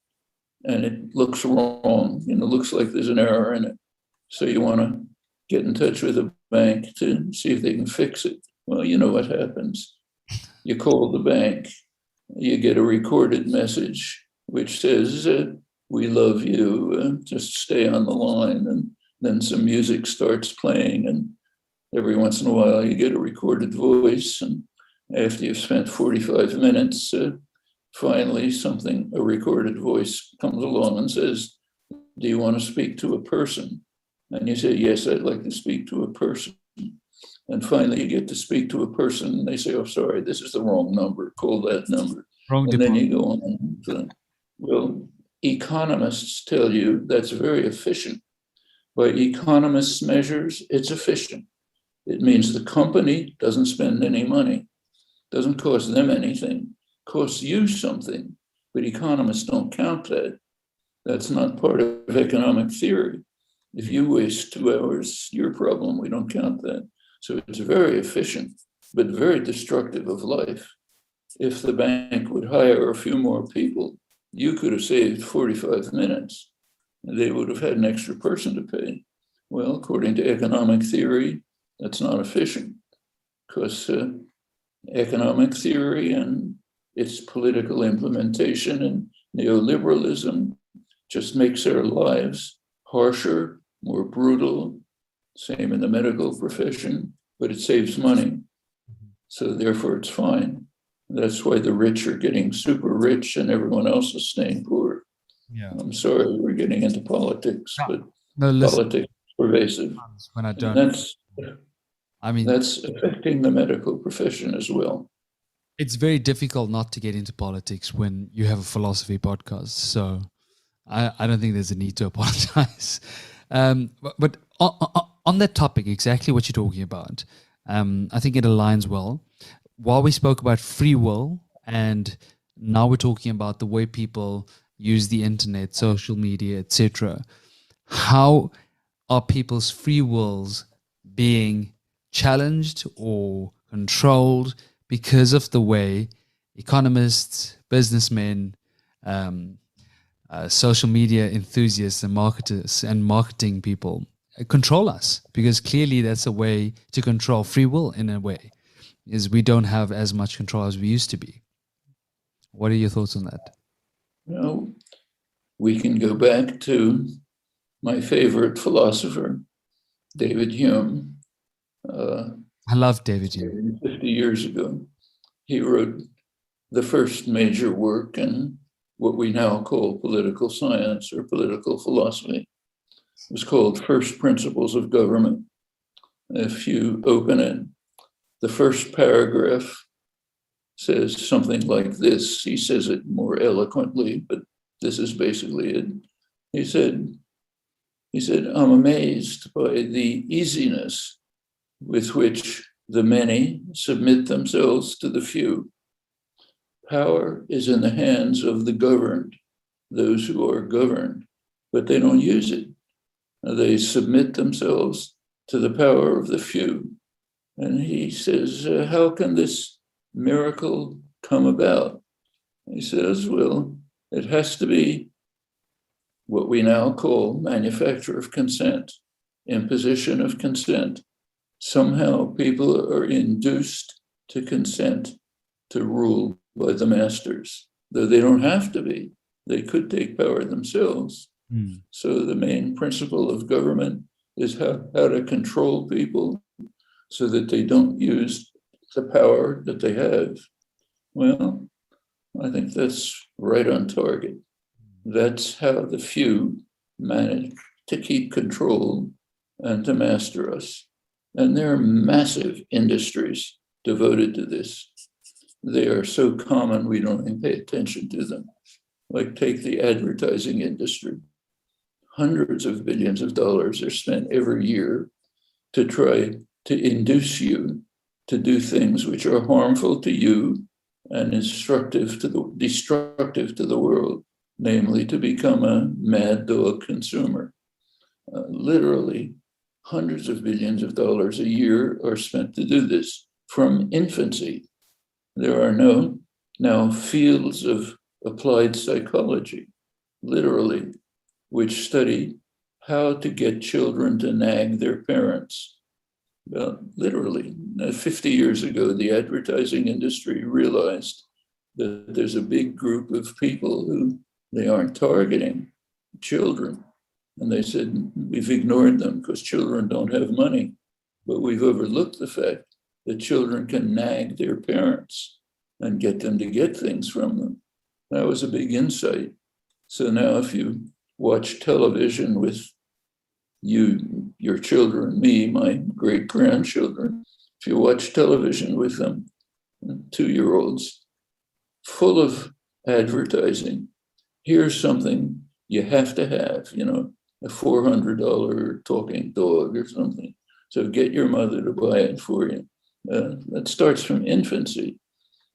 B: and it looks wrong, and it looks like there's an error in it. So you want to get in touch with the bank to see if they can fix it. Well, you know what happens. You call the bank, you get a recorded message which says, "We love you, just stay on the line." And then some music starts playing, and every once in a while you get a recorded voice. And after you've spent 45 minutes, finally a recorded voice comes along and says, "Do you want to speak to a person?" And you say, "Yes, I'd like to speak to a person." And finally you get to speak to a person, and they say, "Oh, sorry, this is the wrong number, call that number."
A: Wrong
B: and then
A: department.
B: you go on. Well, economists tell you that's very efficient. By economists' measures, it's efficient. It means the company doesn't spend any money, doesn't cost them anything, costs you something, but economists don't count that. That's not part of economic theory. If you waste 2 hours, your problem, we don't count that. So it's very efficient, but very destructive of life. If the bank would hire a few more people, you could have saved 45 minutes. They would have had an extra person to pay. Well, according to economic theory, that's not efficient, because economic theory and its political implementation and neoliberalism just makes our lives harsher, more brutal, same in the medical profession, but it saves money. So therefore it's fine. That's why the rich are getting super rich and everyone else is staying poor.
A: Yeah.
B: I'm sorry, we're getting into politics, but
A: listen,
B: politics is pervasive.
A: when I don't,
B: And that's affecting the medical profession as well.
A: It's very difficult not to get into politics when you have a philosophy podcast. So I don't think there's a need to apologize. But on that topic, exactly what you're talking about, I think it aligns well. While we spoke about free will, and now we're talking about the way people use the internet, social media, etc. How are people's free wills being challenged or controlled because of the way economists, businessmen, um, social media enthusiasts and marketers and marketing people control us? Because clearly that's a way to control free will in a way, is we don't have as much control as we used to be. What are your thoughts on that?
B: Well, we can go back to my favorite philosopher, David Hume.
A: I love David Hume.
B: 50 years ago, he wrote the first major work in what we now call political science or political philosophy. It was called First Principles of Government. If you open it, the first paragraph says something like this. He says it more eloquently, but this is basically it. He said, I'm amazed by the easiness with which the many submit themselves to the few. Power is in the hands of the governed, those who are governed, but they don't use it. They submit themselves to the power of the few. And he says, how can this miracle come about? He says, well, it has to be what we now call manufacture of consent, imposition of consent. Somehow people are induced to consent to rule by the masters, though they don't have to be. They could take power themselves. So the main principle of government is how to control people so that they don't use the power that they have. Well, I think that's right on target. That's how the few manage to keep control and to master us. And there are massive industries devoted to this. They are so common, we don't even pay attention to them. Like take the advertising industry. Hundreds of billions of dollars are spent every year to try to induce you to do things which are harmful to you and destructive to the world, namely to become a mad dog consumer. Literally, hundreds of billions of dollars a year are spent to do this from infancy. There are now fields of applied psychology, literally, which study how to get children to nag their parents. Well, literally, 50 years ago, the advertising industry realized that there's a big group of people who they aren't targeting, children. And they said, we've ignored them because children don't have money. But we've overlooked the fact that children can nag their parents and get them to get things from them. That was a big insight. So now if you watch television with your children, me, my great-grandchildren, if you watch television with them, 2-year-olds, full of advertising, here's something you have to have, a $400 talking dog or something. So get your mother to buy it for you. That starts from infancy.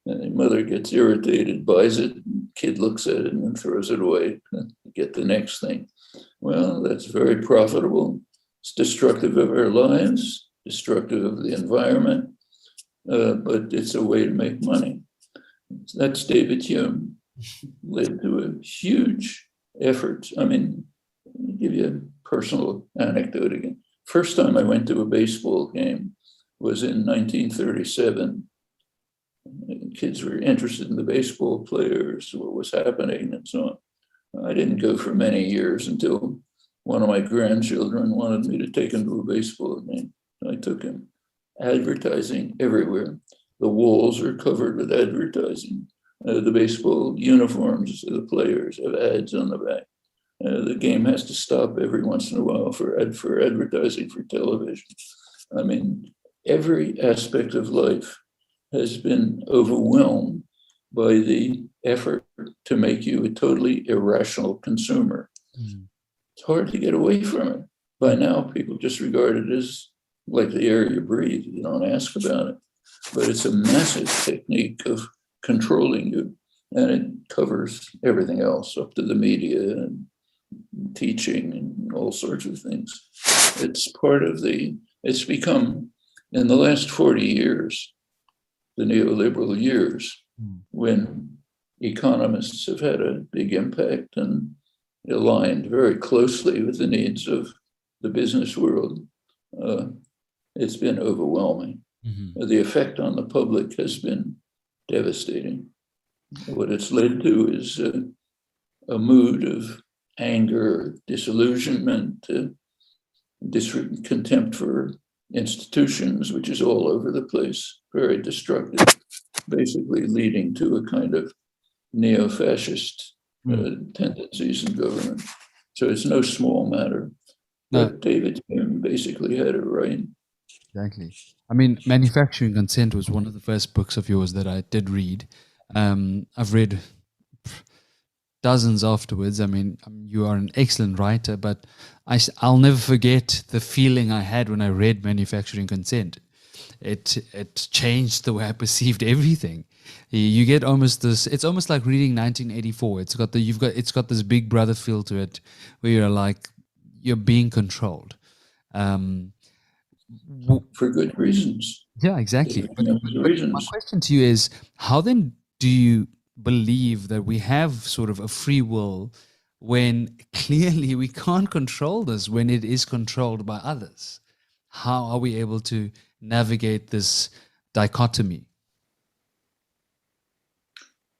B: And the mother gets irritated, buys it, kid looks at it and then throws it away, get the next thing. Well, that's very profitable. It's destructive of our lives, destructive of the environment, but it's a way to make money. That's David Hume, led to a huge effort. I mean, I'll give you a personal anecdote again. First time I went to a baseball game was in 1937. Kids were interested in the baseball players, what was happening, and so on. I didn't go for many years until one of my grandchildren wanted me to take him to a baseball game. I took him. Advertising everywhere. The walls are covered with advertising. The baseball uniforms of the players have ads on the back. The game has to stop every once in a while for advertising for television. I mean, every aspect of life has been overwhelmed by the effort to make you a totally irrational consumer.
A: Mm.
B: It's hard to get away from it. By now, people just regard it as like the air you breathe. You don't ask about it. But it's a massive technique of controlling you, and it covers everything else up to the media and teaching and all sorts of things. It's become, in the last 40 years, the neoliberal years, when economists have had a big impact and aligned very closely with the needs of the business world, it's been overwhelming.
A: Mm-hmm.
B: The effect on the public has been devastating. What it's led to is a mood of anger, disillusionment, contempt for institutions, which is all over the place, very destructive, basically leading to a kind of neo-fascist tendencies in government. So it's no small matter.
A: No,
B: But David Hume basically had it right.
A: exactly. I mean, Manufacturing Consent was one of the first books of yours that I did read. I've read dozens afterwards. I mean, you are an excellent writer, but I'll never forget the feeling I had when I read Manufacturing Consent. It changed the way I perceived everything. You get almost this. It's almost like reading 1984. It's got this Big Brother feel to it, where you're like you're being controlled.
B: For good reasons.
A: Yeah, exactly. But my
B: Reasons.
A: question to you is, how then do you believe that we have sort of a free will when clearly we can't control this when it is controlled by others? How are we able to navigate this dichotomy?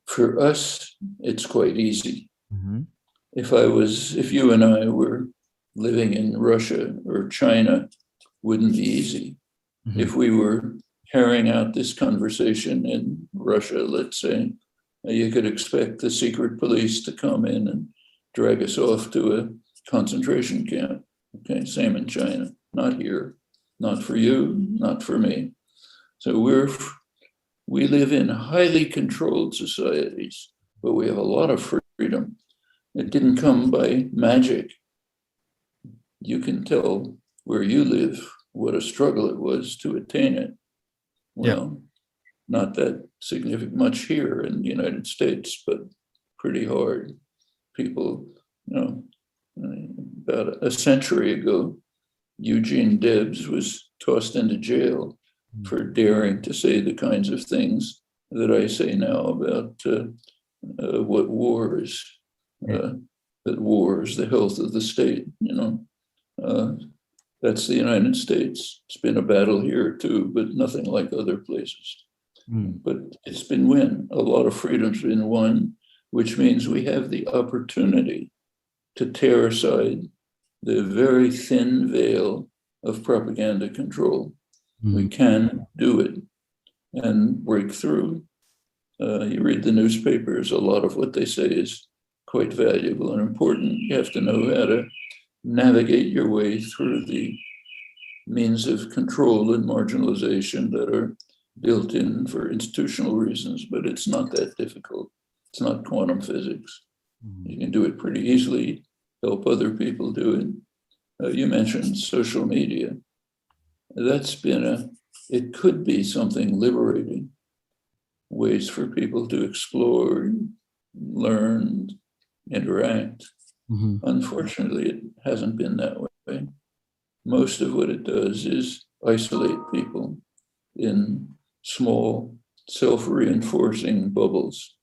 B: For us, it's quite easy.
A: Mm-hmm.
B: If you and I were living in Russia or China, wouldn't be easy.
A: Mm-hmm.
B: If we were carrying out this conversation in Russia, let's say, you could expect the secret police to come in and drag us off to a concentration camp. Okay, same in China, not here, not for you, not for me. So we live in highly controlled societies, but we have a lot of freedom. It didn't come by magic. You can tell where you live what a struggle it was to attain it. Well, not that significant much here in the United States, but pretty hard. People, about a century ago, Eugene Debs was tossed into jail for daring to say the kinds of things that I say now about what war is. That war is the health of the state, that's the United States. It's been a battle here too, but nothing like other places. But it's been won. A lot of freedom's been won, which means we have the opportunity to tear aside the very thin veil of propaganda control. We can do it and break through. You read the newspapers, a lot of what they say is quite valuable and important. You have to know how to navigate your way through the means of control and marginalization that are built in for institutional reasons, but it's not that difficult. It's not quantum physics. You can do it pretty easily, help other people do it. You mentioned social media. It could be something liberating, ways for people to explore, learn, interact. Unfortunately, it hasn't been that way. Most of what it does is isolate people in small, self-reinforcing bubbles.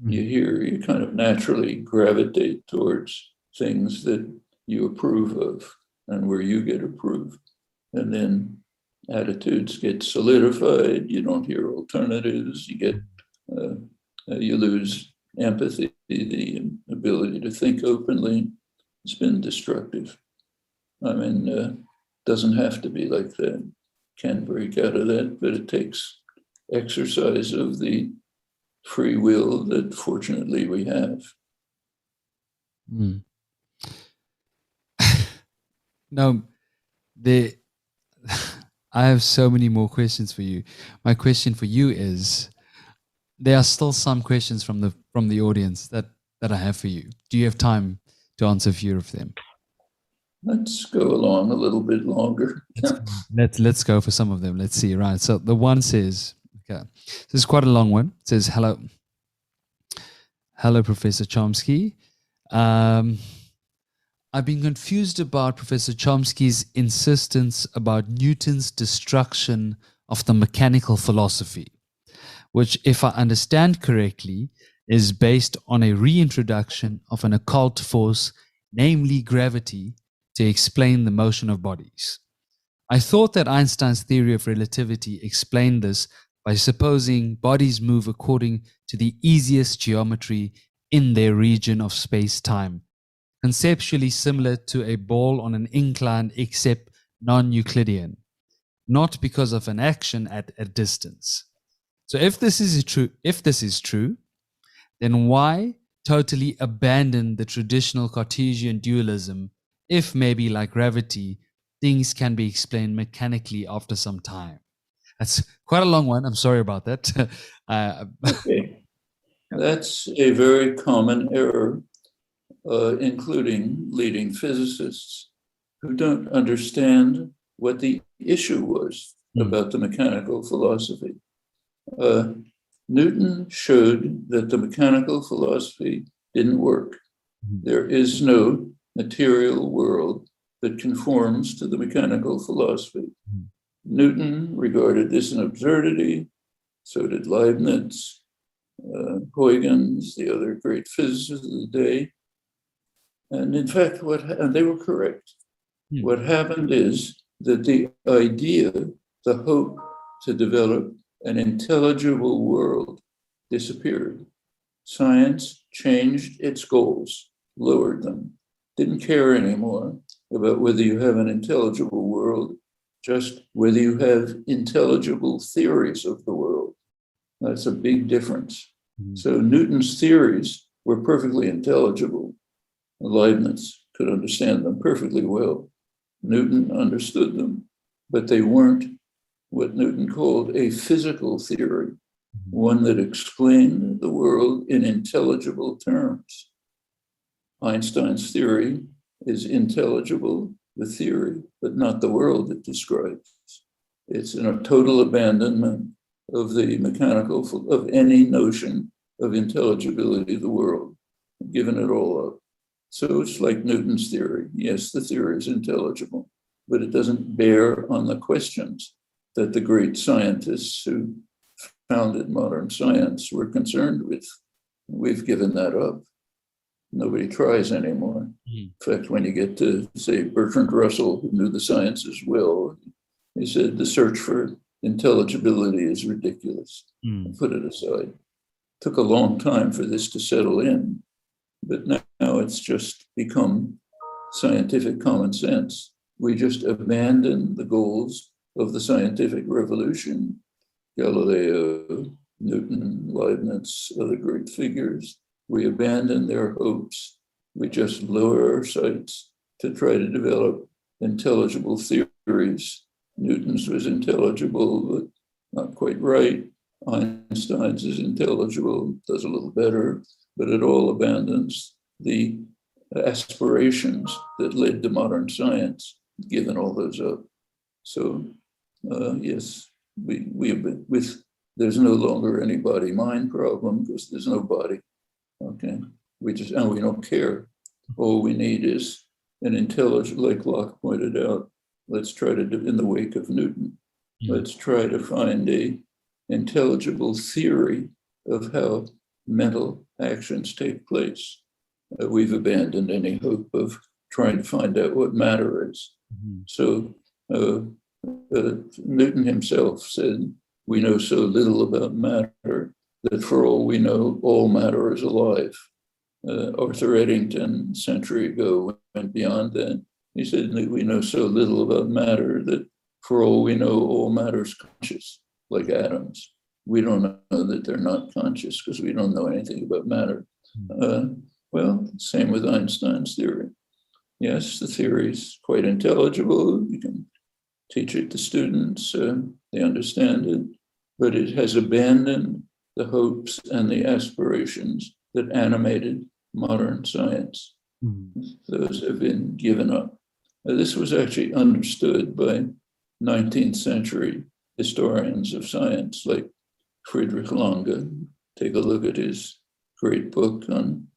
B: You kind of naturally gravitate towards things that you approve of and where you get approved. And then attitudes get solidified. You don't hear alternatives. You lose empathy, the ability to think openly. It's been destructive. I mean, doesn't have to be like that. Can break out of that, but it takes exercise of the free will that fortunately we have.
A: Now, the I have so many more questions for you. My question for you is, there are still some questions from the audience that I have for you. Do you have time to answer a few of them?
B: Let's go along a little bit longer.
A: Let's go for some of them. Let's see. Right. So the one says, okay, this is quite a long one. It says, hello, Professor Chomsky. I've been confused about Professor Chomsky's insistence about Newton's destruction of the mechanical philosophy, which, if I understand correctly, is based on a reintroduction of an occult force, namely gravity, to explain the motion of bodies. I thought that Einstein's theory of relativity explained this by supposing bodies move according to the easiest geometry in their region of space-time, conceptually similar to a ball on an incline except non-Euclidean, not because of an action at a distance. So if this is true, then why totally abandon the traditional Cartesian dualism if maybe like gravity, things can be explained mechanically after some time? That's quite a long one. I'm sorry about that.
B: Okay. That's a very common error, including leading physicists who don't understand what the issue was about the mechanical philosophy. Newton showed that the mechanical philosophy didn't work. There is no material world that conforms to the mechanical philosophy. Newton regarded this an absurdity, so did Leibniz, Huygens, the other great physicists of the day. And in fact, and they were correct. What happened is that the idea, the hope to develop an intelligible world disappeared. Science changed its goals, lowered them, didn't care anymore about whether you have an intelligible world, just whether you have intelligible theories of the world. That's a big difference. So Newton's theories were perfectly intelligible. Leibniz could understand them perfectly well. Newton understood them, but they weren't what Newton called a physical theory, one that explained the world in intelligible terms. Einstein's theory is intelligible, the theory, but not the world it describes. It's in a total abandonment of the mechanical, of any notion of intelligibility of the world, given it all up. So it's like Newton's theory. Yes, the theory is intelligible, but it doesn't bear on the questions that the great scientists who founded modern science were concerned with. We've given that up. Nobody tries anymore. In fact, when you get to, say, Bertrand Russell, who knew the sciences well, he said the search for intelligibility is ridiculous. Put it aside. Took a long time for this to settle in, but now it's just become scientific common sense. We just abandon the goals of the scientific revolution. Galileo, Newton, Leibniz, other great figures. We abandon their hopes. We just lower our sights to try to develop intelligible theories. Newton's was intelligible, but not quite right. Einstein's is intelligible, does a little better, but it all abandons the aspirations that led to modern science, given all those up. So, yes, there's no longer any body-mind problem because there's no body. Okay, we don't care. All we need is an intelligent, like Locke pointed out. Let's try to do in the wake of Newton. Let's try to find a intelligible theory of how mental actions take place. We've abandoned any hope of trying to find out what matter is. So Newton himself said, we know so little about matter that for all we know, all matter is alive. Arthur Eddington, a century ago, went beyond that. He said that we know so little about matter that for all we know, all matter is conscious, like atoms. We don't know that they're not conscious because we don't know anything about matter. Well, same with Einstein's theory. Yes, the theory is quite intelligible. You can teach it to students, they understand it, but it has abandoned the hopes and the aspirations that animated modern science. Those have been given up. This was actually understood by 19th century historians of science like Friedrich Lange. Take a look at his great book on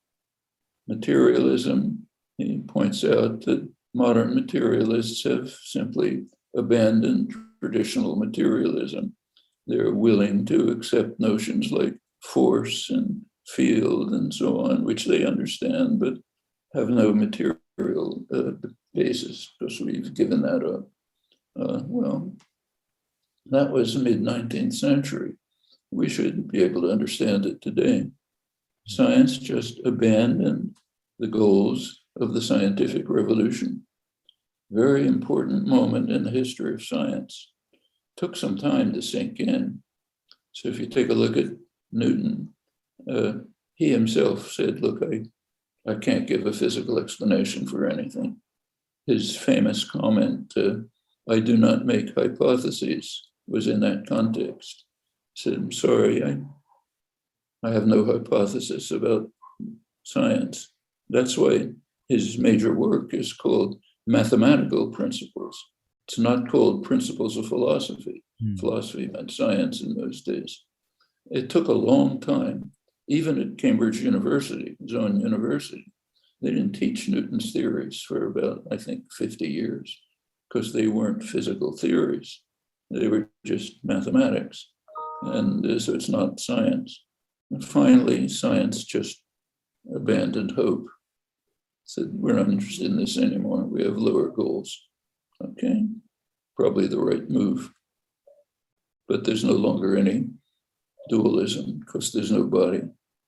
B: materialism. He points out that modern materialists have simply abandoned traditional materialism. They're willing to accept notions like force and field and so on, which they understand, but have no material basis because we've given that up. Well, that was mid-19th century. We should be able to understand it today. Science just abandoned the goals of the scientific revolution. Very important moment in the history of science. Took some time to sink in. So if you take a look at Newton, he himself said, look, I can't give a physical explanation for anything. His famous comment, I do not make hypotheses, was in that context. He said, I'm sorry, I have no hypothesis about science. That's why his major work is called Mathematical Principles. It's not called Principles of Philosophy. Philosophy meant science in those days. It took a long time, even at Cambridge University, his own university. They didn't teach Newton's theories for about, I think, 50 years because they weren't physical theories. They were just mathematics. And so it's not science. And finally, science just abandoned hope. Said, we're not interested in this anymore. We have lower goals. Okay, probably the right move. But there's no longer any dualism because there's no body,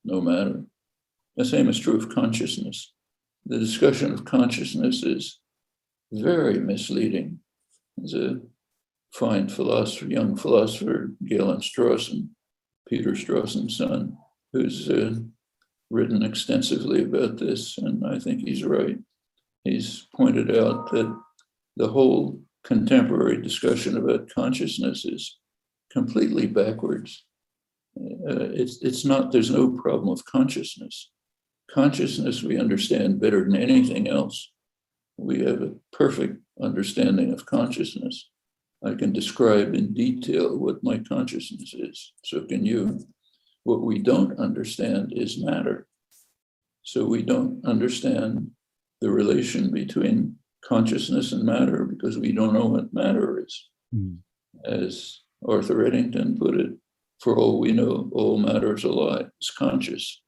B: no matter. The same is true of consciousness. The discussion of consciousness is very misleading. There's a fine philosopher, young philosopher, Galen Strawson, Peter Strawson's son, who's written extensively about this, and I think he's right. He's pointed out that the whole contemporary discussion about consciousness is completely backwards. It's not, there's no problem of consciousness. Consciousness we understand better than anything else. We have a perfect understanding of consciousness. I can describe in detail what my consciousness is, so can you. What we don't understand is matter. So we don't understand the relation between consciousness and matter because we don't know what matter is. As Arthur Eddington put it, for all we know, all matter is alive, it's conscious.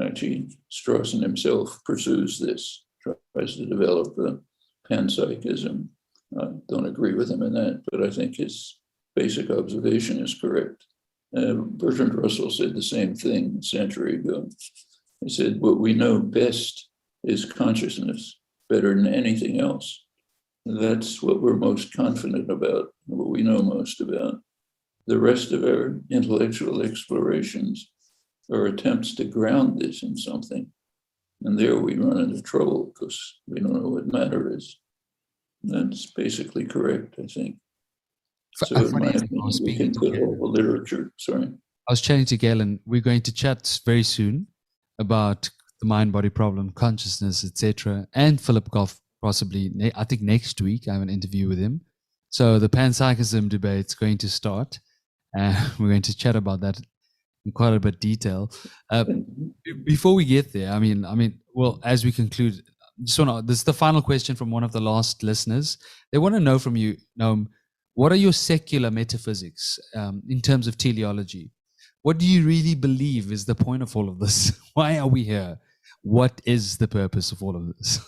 B: Actually, Strawson himself pursues this, tries to develop a panpsychism. I don't agree with him in that, but I think his basic observation is correct. Bertrand Russell said the same thing a century ago. He said, what we know best is consciousness, better than anything else. That's what we're most confident about, what we know most about. The rest of our intellectual explorations are attempts to ground this in something. And there we run into trouble because we don't know what matter is. That's basically correct, I think. So in my opinion, we can put all the literature, sorry.
A: I was chatting to Galen. We're going to chat very soon about the mind-body problem, consciousness, etc. And Philip Goff possibly, I think next week, I have an interview with him. So the panpsychism debate's going to start. We're going to chat about that in quite a bit of detail. Before we get there, I mean, well, as we conclude, this is the final question from one of the last listeners. They want to know from you, Noam, what are your secular metaphysics in terms of teleology? What do you really believe is the point of all of this? Why are we here? What is the purpose of all of this?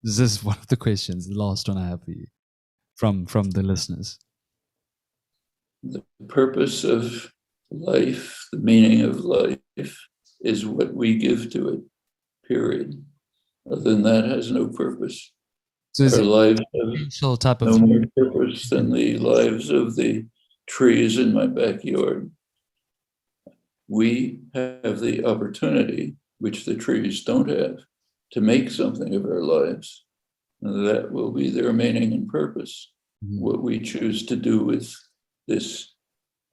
A: This is one of the questions, the last one I have for you from the listeners.
B: The purpose of life, the meaning of life, is what we give to it, period. Other than that, has no purpose.
A: So
B: our lives have
A: type
B: no more purpose than the lives of the trees in my backyard. We have the opportunity, which the trees don't have, to make something of our lives. And that will be their meaning and purpose. what we choose to do with this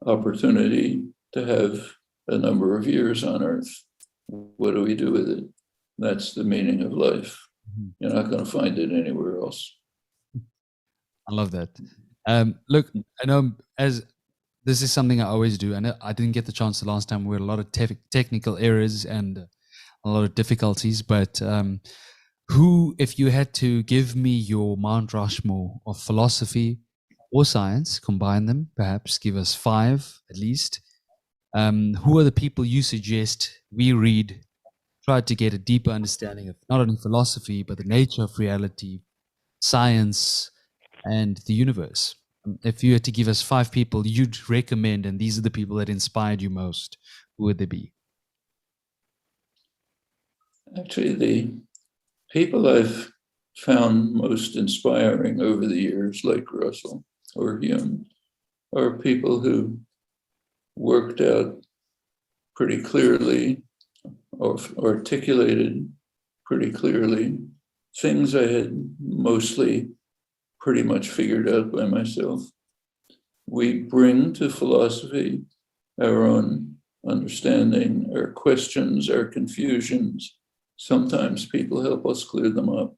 B: opportunity to have a number of years on Earth. What do we do with it? That's the meaning of life. You're not going to find it anywhere else.
A: I love that. Look, I know as this is something I always do, and I didn't get the chance the last time. We had a lot of technical errors and a lot of difficulties. But who, if you had to give me your Mount Rushmore of philosophy or science, combine them, perhaps give us 5 at least. Who are the people you suggest we read, try to get a deeper understanding of not only philosophy, but the nature of reality, science, and the universe? If you had to give us 5 people you'd recommend, and these are the people that inspired you most, who would they be?
B: Actually, the people I've found most inspiring over the years, like Russell or Hume, are people who worked out pretty clearly or articulated pretty clearly things I had mostly pretty much figured out by myself. We bring to philosophy our own understanding, our questions, our confusions. Sometimes people help us clear them up,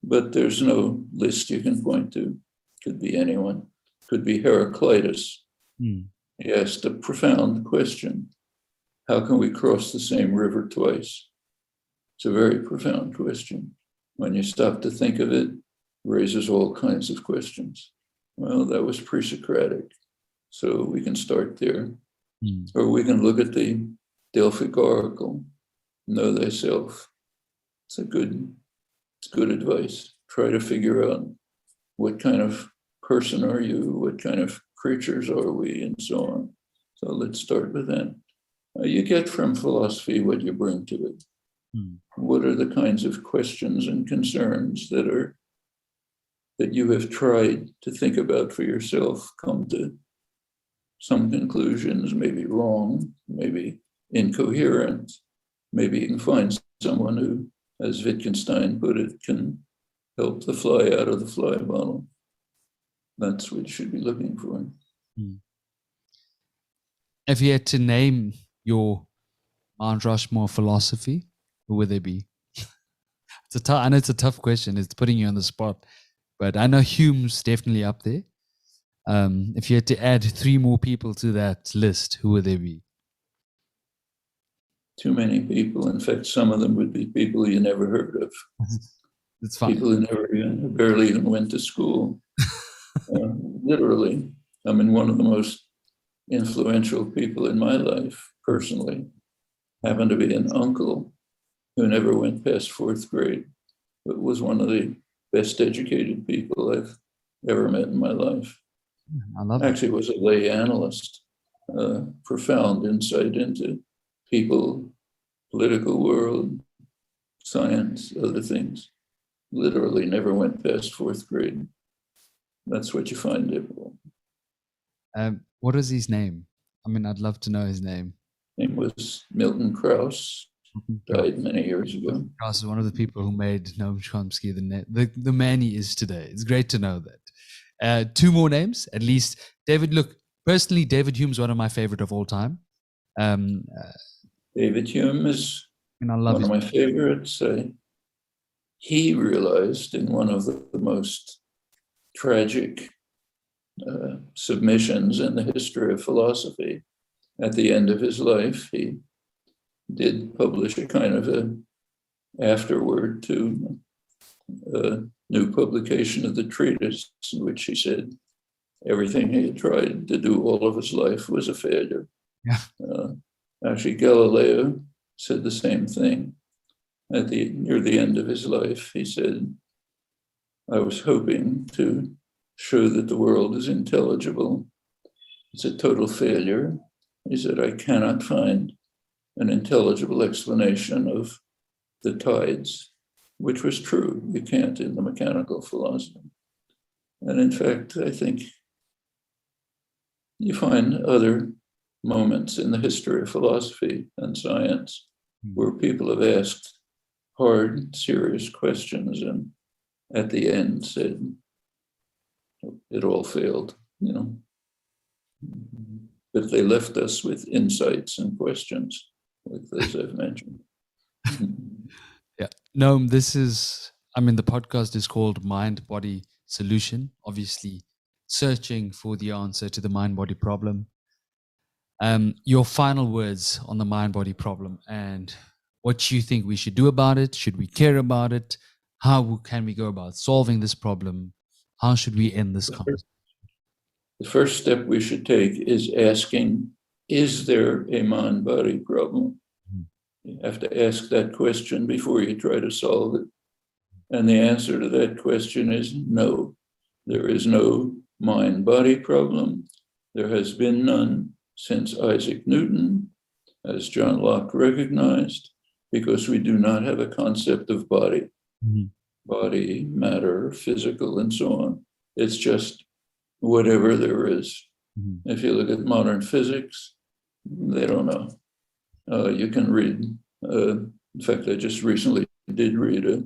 B: but there's no list you can point to. Could be anyone. Could be Heraclitus. He asked a profound question. How can we cross the same river twice? It's a very profound question. When you stop to think of it, raises all kinds of questions. Well, that was pre-Socratic, so we can start there. Or we can look at the Delphic Oracle, know thyself. It's good advice. Try to figure out what kind of person are you, what kind of creatures are we, and so on. So let's start with that. You get from philosophy what you bring to it. What are the kinds of questions and concerns that you have tried to think about for yourself, come to some conclusions, maybe wrong, maybe incoherent. Maybe you can find someone who, as Wittgenstein put it, can help the fly out of the fly bottle. That's what you should be looking for.
A: If you had to name your Mount Rushmore philosophy, who would they be? I know it's a tough question. It's putting you on the spot, but I know Hume's definitely up there. If you had to add 3 more people to that list, who would they be?
B: Too many people. In fact, some of them would be people you never heard of.
A: It's fine.
B: People who barely even went to school. Literally. I mean, one of the most influential people in my life, personally, happened to be an uncle who never went past 4th grade, but was one of the best educated people I've ever met in my life.
A: I love
B: Actually was a lay analyst, profound insight into people, political world, science, other things. Literally never went past 4th grade. That's what you find difficult.
A: What is his name? I mean, I'd love to know his name.
B: His name was Milton Krauss. Died many years ago.
A: Krauss is one of the people who made Noam Chomsky the man he is today. It's great to know that. 2 more names, at least. David, look, personally, David Hume's one of my favorite of all time.
B: David Hume is one of my favorites. He realized in one of the most tragic submissions in the history of philosophy, at the end of his life, he did publish a kind of an afterword to a new publication of the treatise, in which he said everything he had tried to do all of his life was a failure.
A: Yeah.
B: Actually, Galileo said the same thing. Near the end of his life, he said, I was hoping to show that the world is intelligible. It's a total failure. He said, I cannot find an intelligible explanation of the tides, which was true. You can't in the mechanical philosophy. And in fact, I think you find other moments in the history of philosophy and science where people have asked hard, serious questions and at the end said, it all failed, But they left us with insights and questions, like those I've mentioned.
A: Yeah. Noam, the podcast is called Mind Body Solution, obviously searching for the answer to the mind body problem. Your final words on the mind body problem and what you think we should do about it. Should we care about it? How can we go about solving this problem? How should we end this conversation?
B: The first step we should take is asking, is there a mind body problem? You have to ask that question before you try to solve it. And the answer to that question is no. There is no mind body problem. There has been none since Isaac Newton, as John Locke recognized, because we do not have a concept of body, body, matter, physical, and so on. It's just whatever there is. If you look at modern physics, they don't know. You can read, in fact, I just recently did read a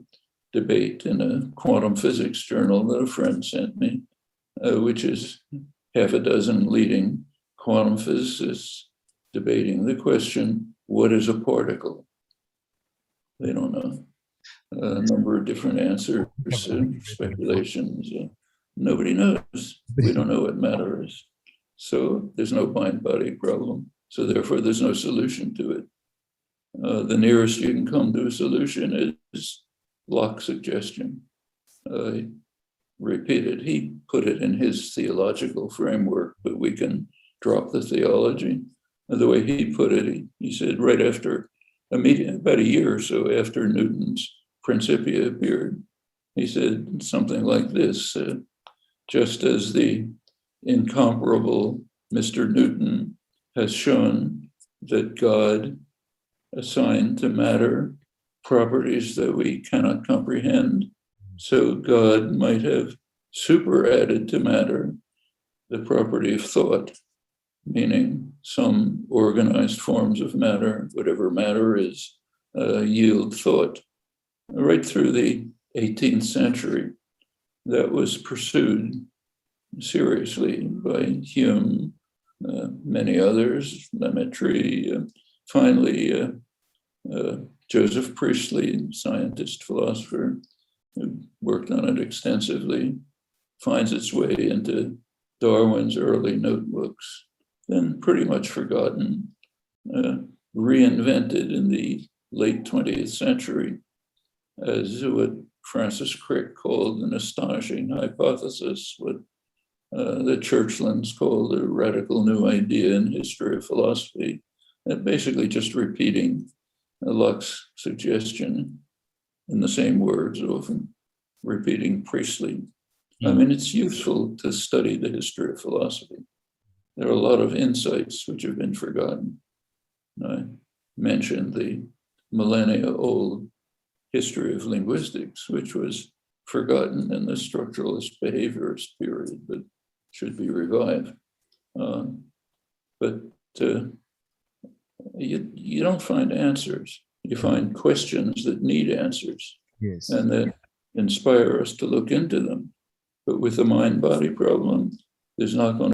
B: debate in a quantum physics journal that a friend sent me, which is half a dozen leading quantum physicists debating the question, what is a particle? They don't know. A number of different answers, speculations. Nobody knows. We don't know what matter is. So there's no mind-body problem. So therefore, there's no solution to it. The nearest you can come to a solution is Locke's suggestion. Repeated. He put it in his theological framework, but we can drop the theology. The way he put it, he said right after about a year or so after Newton's Principia appeared, he said something like this, just as the incomparable Mr. Newton has shown that God assigned to matter properties that we cannot comprehend, so God might have superadded to matter the property of thought, meaning some organized forms of matter, whatever matter is, yield thought. Right through the 18th century, that was pursued seriously by Hume, many others, Lemaitre, finally Joseph Priestley, scientist, philosopher, who worked on it extensively, finds its way into Darwin's early notebooks, then pretty much forgotten, reinvented in the late 20th century as what Francis Crick called an astonishing hypothesis, what the Churchlands called a radical new idea in history of philosophy, and basically just repeating Locke's suggestion in the same words, often repeating Priestley. I mean, it's useful to study the history of philosophy. There are a lot of insights which have been forgotten. I mentioned the millennia-old history of linguistics, which was forgotten in the structuralist behaviorist period, but should be revived. But you don't find answers. You find questions that need answers,
A: yes,
B: and that inspire us to look into them. But with the mind-body problem, there's not going